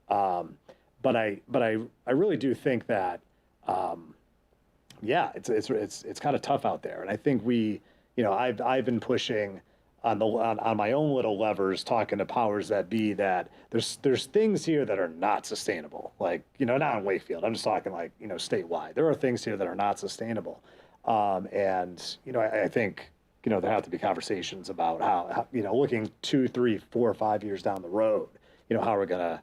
But I really do think that, it's kind of tough out there. And I think I've been pushing on my own little levers, talking to powers that be, that there's things here that are not sustainable. Like, not in Wakefield, I'm just talking like, statewide. There are things here that are not sustainable. I think, there have to be conversations about how looking 2, 3, 4, 5 years down the road, how we're gonna,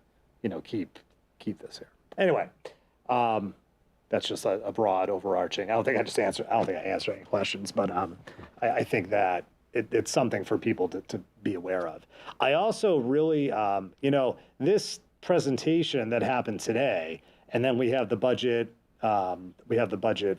keep this here. Anyway, that's just a broad overarching. I don't think I answered any questions, but I think that it's something for people to be aware of. I also really, this presentation that happened today, and then we have the budget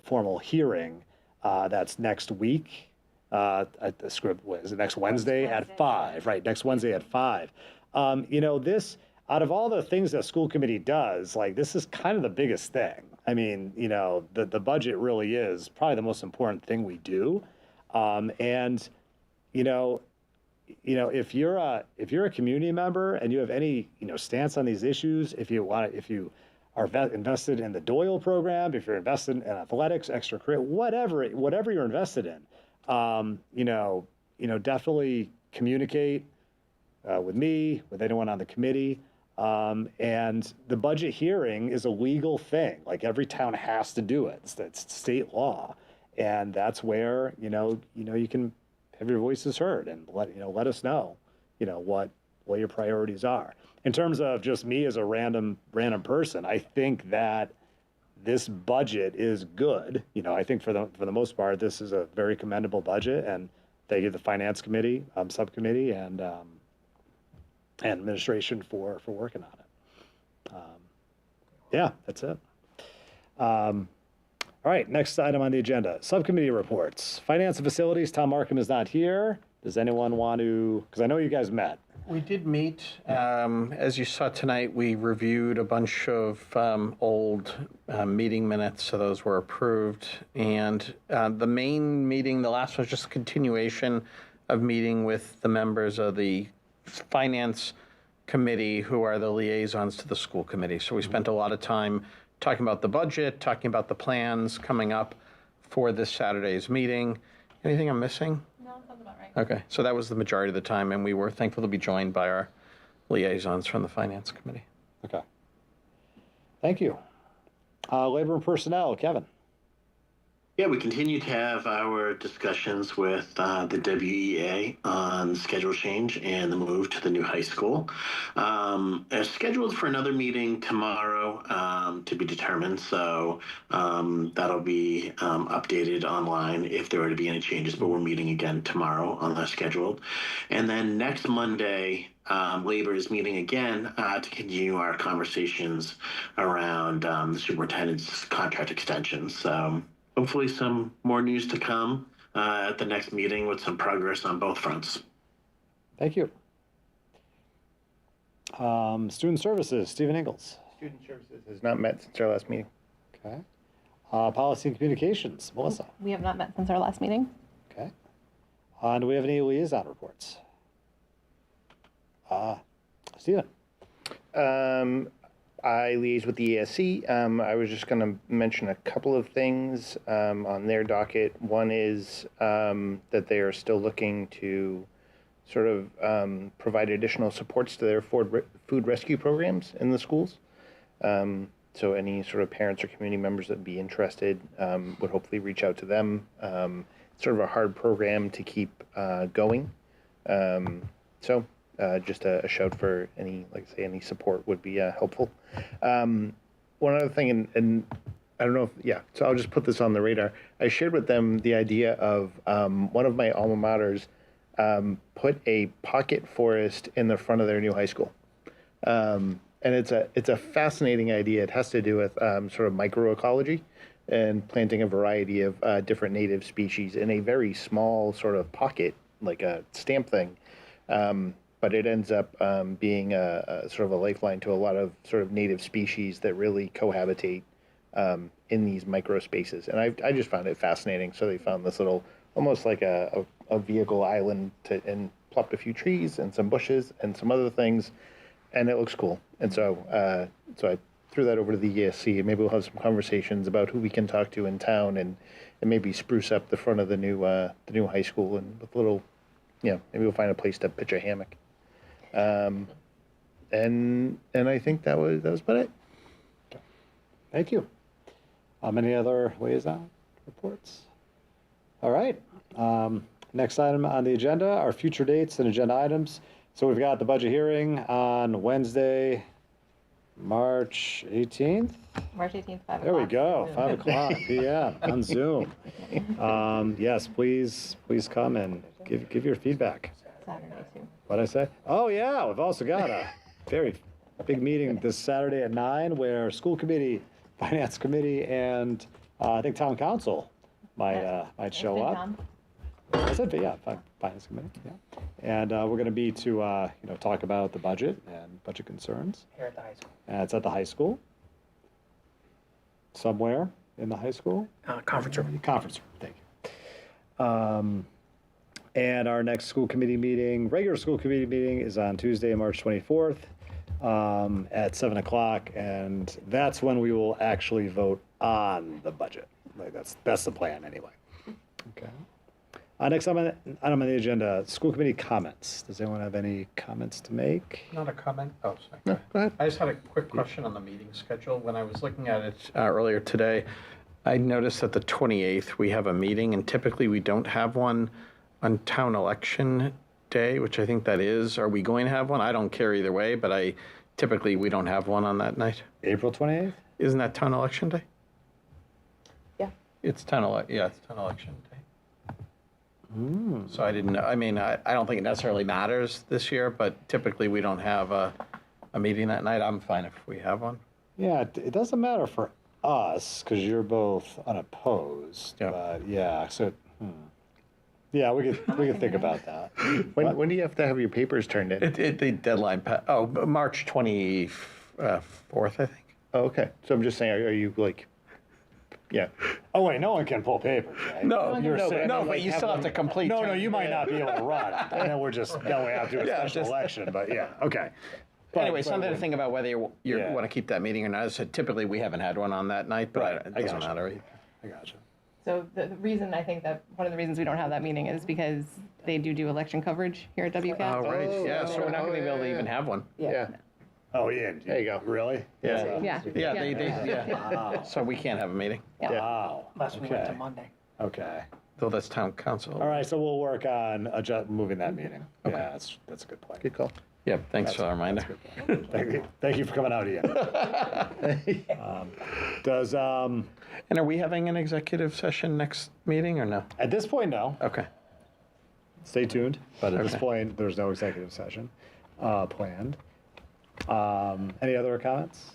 formal hearing. That's next week. The script was next Wednesday at 5, right? Next Wednesday at 5. This, out of all the things that school committee does, like this is kind of the biggest thing. I mean, the budget really is probably the most important thing we do. If you're a community member and you have any, stance on these issues, if you are invested in the Doyle program, if you're invested in athletics, extracurricular, whatever you're invested in, definitely communicate with me, with anyone on the committee. And the budget hearing is a legal thing. Like every town has to do it. It's state law, and that's where you can have your voices heard and let us know what your priorities are. In terms of just me as a random person, I think that this budget is good. I think for the most part, this is a very commendable budget, and thank you to the finance committee, subcommittee, and administration for working on it. Yeah, that's it. All right, next item on the agenda, subcommittee reports. Finance and Facilities, Tom Markham is not here. Does anyone want to, because I know you guys met. We did meet. As you saw tonight, we reviewed a bunch of old meeting minutes, so those were approved. And the main meeting, the last one, was just a continuation of meeting with the members of the Finance Committee, who are the liaisons to the school committee. So we spent a lot of time talking about the budget, talking about the plans coming up for this Saturday's meeting. Anything I'm missing? No, sounds about right. Okay, so that was the majority of the time, and we were thankful to be joined by our liaisons from the Finance Committee. Okay. Thank you. Labor and Personnel, Kevin. Yeah, we continue to have our discussions with the WEA on schedule change and the move to the new high school. Are scheduled for another meeting tomorrow to be determined, so that'll be updated online if there were to be any changes, but we're meeting again tomorrow on the scheduled. And then next Monday, Labor is meeting again to continue our conversations around the superintendent's contract extensions. So hopefully some more news to come at the next meeting with some progress on both fronts. Thank you. Student Services, Stephen Ingalls. Student Services has not met since our last meeting. Okay. Policy and Communications, Melissa. We have not met since our last meeting. Okay. Do we have any liaison reports? Stephen. I liaise with the ESC. I was just going to mention a couple of things on their docket. One is that they are still looking to sort of provide additional supports to their food rescue programs in the schools. So any sort of parents or community members that would be interested would hopefully reach out to them. Sort of a hard program to keep going. Just a shout for any, like I say, any support would be helpful. One other thing, and I don't know if, so I'll just put this on the radar. I shared with them the idea of one of my alma maters put a pocket forest in the front of their new high school. And it's a fascinating idea. It has to do with sort of microecology and planting a variety of different native species in a very small sort of pocket, like a stamp thing. But it ends up being a sort of a lifeline to a lot of sort of native species that really cohabitate in these micro spaces. And I just found it fascinating. So they found this little, almost like a vehicle island and plopped a few trees and some bushes and some other things, and it looks cool. And so I threw that over to the ESC. Maybe we'll have some conversations about who we can talk to in town and maybe spruce up the front of the new high school and with little, maybe we'll find a place to pitch a hammock. And I think that was about it. Thank you. Any other liaison reports? All right. Next item on the agenda are future dates and agenda items. So we've got the budget hearing on Wednesday, March 18th. March 18th, 5 o'clock. There we go, 5 o'clock p.m. on Zoom. Yes, please come and give your feedback. Saturday too. What'd I say? Oh yeah, we've also got a very big meeting this Saturday at 9 where school committee, finance committee, and I think town council might show up. I said, yeah, finance committee, yeah. And we're going to be to talk about the budget and budget concerns. Here at the high school. And it's at the high school. Somewhere in the high school. Conference room. Conference room. Thank you. And our next school committee meeting, regular school committee meeting, is on Tuesday, March 24th at 7 o'clock. And that's when we will actually vote on the budget. Like that's the plan anyway. Okay. Next item on the agenda, school committee comments. Does anyone have any comments to make? Not a comment. Oh, sorry. No, go ahead. I just had a quick question on the meeting schedule. When I was looking at it earlier today, I noticed that the 28th we have a meeting, and typically we don't have one on town election day, which I think that is. Are we going to have one? I don't care either way, but typically we don't have one on that night. April 28th? Isn't that town election day? Yeah. It's town election day. So I didn't know. I mean, I don't think it necessarily matters this year, but typically we don't have a meeting that night. I'm fine if we have one. Yeah, it doesn't matter for us because you're both unopposed. Yeah. But yeah, so yeah, we could think about that. When do you have to have your papers turned in? The deadline, March 24th, I think. Oh, okay. So I'm just saying, are you like, yeah. Oh wait, no one can pull papers, right? No, You're no, saying- but you still have to complete. No, you might not be able to run. I know we have to do a Yeah, special just- election, but yeah, okay. Anyway, something to think about whether you Yeah. want to keep that meeting or not. As I said, typically, we haven't had one on that night, but Right, it I doesn't gotcha. matter. I gotcha. So the reason I think that one of the reasons we don't have that meeting is because they do election coverage here at WCAT. Oh, right. Yeah, so we're not going to be able to even have one. Yeah. Oh, yeah. There you go. Really? Yeah. Yeah. Yeah. Wow. So we can't have a meeting. Yeah. Wow. Unless we went to Okay. Monday. Okay. Though that's town council. All right, so we'll work on moving that meeting. Okay. Yeah, that's a good point. Good call. Yeah, thanks for the reminder. Thank you for coming out, Ian. Does And are we having an executive session next meeting or no? at this point, no. Okay. Stay tuned. But at this Okay. point, there's no executive session planned. Any other comments?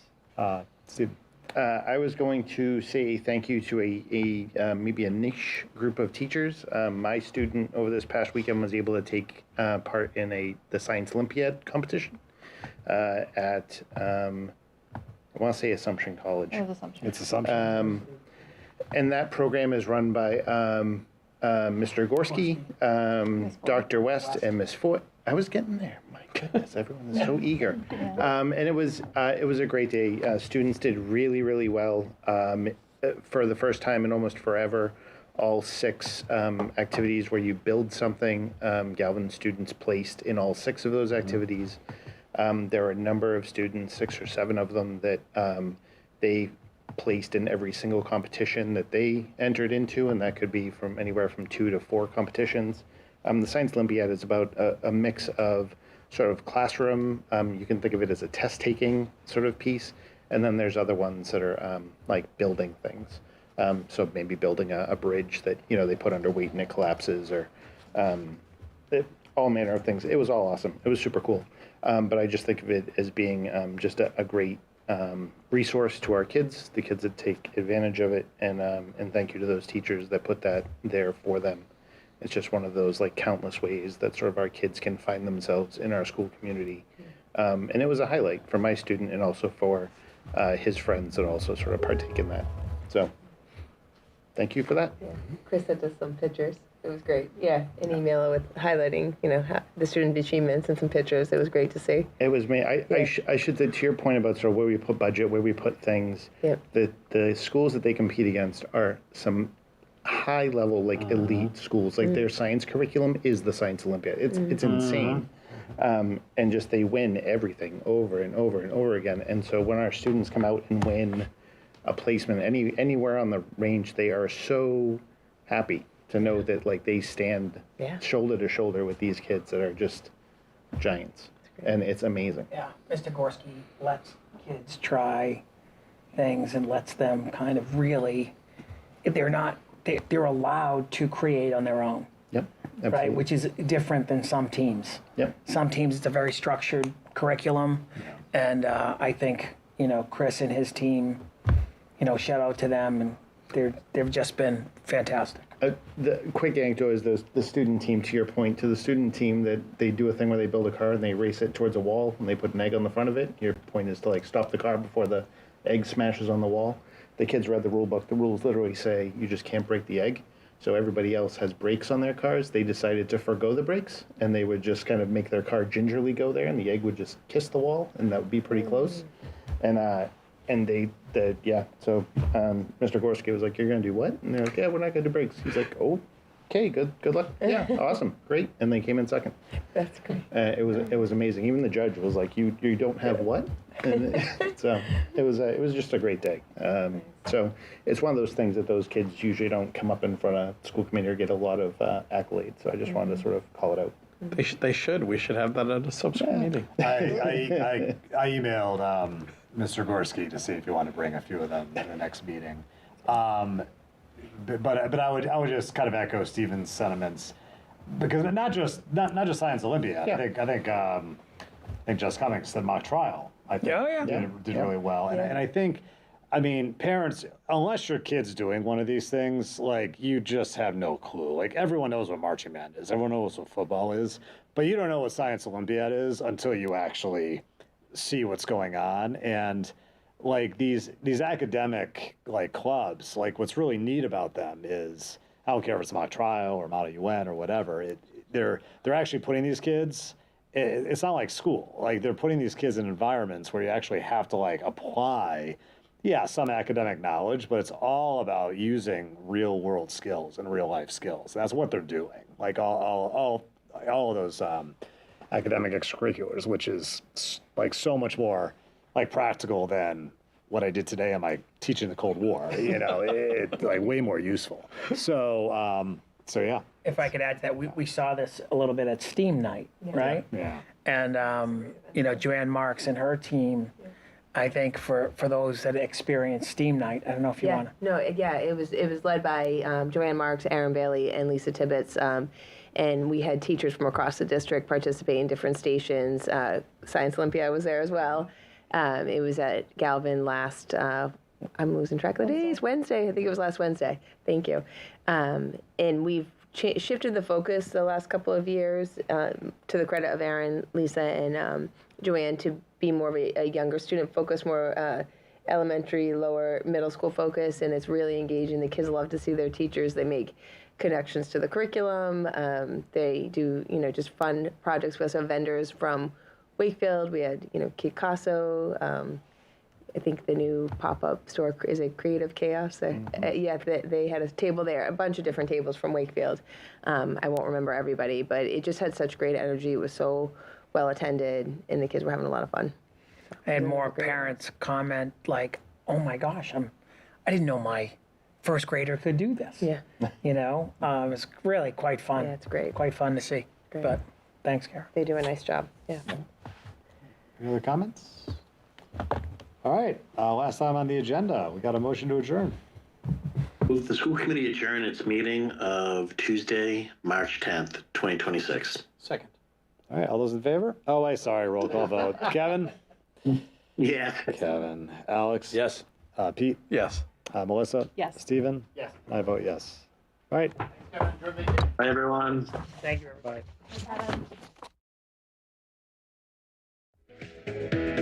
Steve? I was going to say thank you to maybe a niche group of teachers. My student over this past weekend was able to take part in the Science Olympiad competition at I want to say Assumption College. It was Assumption. It's assumption. And that program is run by Mr. Gorski, Dr. West, and Miss Foot. I was getting there. My goodness, everyone is so eager. And it was a great day. Students did really, really well for the first time in almost forever. All 6 activities where you build something, Galvin students placed in all 6 of those activities. There were a number of students, 6 or 7 of them, that they placed in every single competition that they entered into, and that could be from anywhere from 2 to 4 competitions. The Science Olympiad is about a mix of sort of classroom, you can think of it as a test-taking sort of piece, and then there's other ones that are like building things. So maybe building a bridge that, they put under weight and it collapses, or all manner of things. It was all awesome. It was super cool. But I just think of it as being just a great resource to our kids, the kids that take advantage of it, and thank you to those teachers that put that there for them. It's just one of those like countless ways that sort of our kids can find themselves in our school community. And it was a highlight for my student and also for his friends that also sort of partake in that. So thank you for that. Yeah. Chris sent us some pictures. It was great. Yeah, an email with highlighting, the student achievements and some pictures. It was great to see. It was me. I should say, to your point about sort of where we put budget, where we put things, Yep. the schools that they compete against are some high level, like elite schools. Like their science curriculum is the Science Olympiad. It's insane. And just they win everything over and over and over again. And so when our students come out and win a placement anywhere on the range, they are so happy to know that like they stand shoulder to shoulder with these kids that are just giants. And it's amazing. Yeah, Mr. Gorski lets kids try things and lets them kind of really, they're allowed to create on their own, Yep. right? Absolutely. Which is different than some teams. Yep. Some teams, it's a very structured curriculum. And I think, Chris and his team, shout out to them, and they've just been fantastic. The quick anecdote is the student team, to your point, to the student team that they do a thing where they build a car and they race it towards a wall and they put an egg on the front of it. Your point is to like stop the car before the egg smashes on the wall. The kids read the rule book. The rules literally say you just can't break the egg. So everybody else has brakes on their cars. They decided to forgo the brakes, and they would just kind of make their car gingerly go there, and the egg would just kiss the wall, and that would be pretty close. And so Mr. Gorski was like, "You're gonna do what?" And they're like, "Yeah, we're not gonna do brakes." He's like, "Oh, okay, good luck." Yeah, awesome, great. And they came in second. That's great. It was amazing. Even the judge was like, "You don't have what?" And so it was just a great day. So it's one of those things that those kids usually don't come up in front of school committee or get a lot of accolades. So I just wanted to sort of call it out. They should. We should have that at a subsequent meeting. I emailed Mr. Gorski to see if you want to bring a few of them in the next meeting. But I would just kind of echo Stephen's sentiments, because not just Science Olympiad. Yeah. I think Jess Cummings said mock trial I think. Oh, yeah. Did really well. And I think, I mean, parents, unless your kid's doing one of these things, like, you just have no clue. Like, everyone knows what marching band is, everyone knows what football is, but you don't know what Science Olympiad is until you actually see what's going on. And like these academic like clubs, like what's really neat about them is, I don't care if it's mock trial or model UN or whatever, they're actually putting these kids, it's not like school, like they're putting these kids in environments where you actually have to like apply, yeah, some academic knowledge, but it's all about using real world skills and real life skills. That's what they're doing. Like all of those academic extracurriculars, which is like so much more like practical than what I did today on my teaching the Cold War. You know, it's like way more useful. So yeah. If I could add to that, we saw this a little bit at STEAM night, right? Yeah. And, Joanne Marks and her team, I think for those that experienced STEAM night, I don't know if you want to. No, it was led by Joanne Marks, Aaron Bailey, and Lisa Tibbetts. And we had teachers from across the district participate in different stations. Science Olympiad was there as well. It was at Galvin last, I'm losing track of the days, Wednesday. I think it was last Wednesday. Thank you. And we've shifted the focus the last couple of years, to the credit of Aaron, Lisa, and Joanne, to be more of a younger student focus, more elementary, lower, middle school focus, and it's really engaging. The kids love to see their teachers. They make connections to the curriculum. They do, just fun projects with us. So vendors from Wakefield. We had, Kid Casso. I think the new pop-up store is a Creative Chaos. They had a table there, a bunch of different tables from Wakefield. I won't remember everybody, but it just had such great energy. It was so well attended, and the kids were having a lot of fun. I had more parents comment like, "Oh my gosh, I didn't know my first grader could do this." Yeah. It's really quite fun. Yeah, it's great. Quite fun to see. Great. But thanks, Kara. They do a nice job. Yeah. Any other comments? All right, last time on the agenda, we got a motion to adjourn. Move the school committee adjourn its meeting of Tuesday, March 10th, 2026. Second. All right, all those in favor? Oh, wait, sorry, roll call vote. Kevin? Yeah. Kevin. Alex? Yes. Pete? Yes. Melissa? Yes. Stephen? Yes. I vote yes. All right. Bye, everyone. Thank you, everybody. Bye.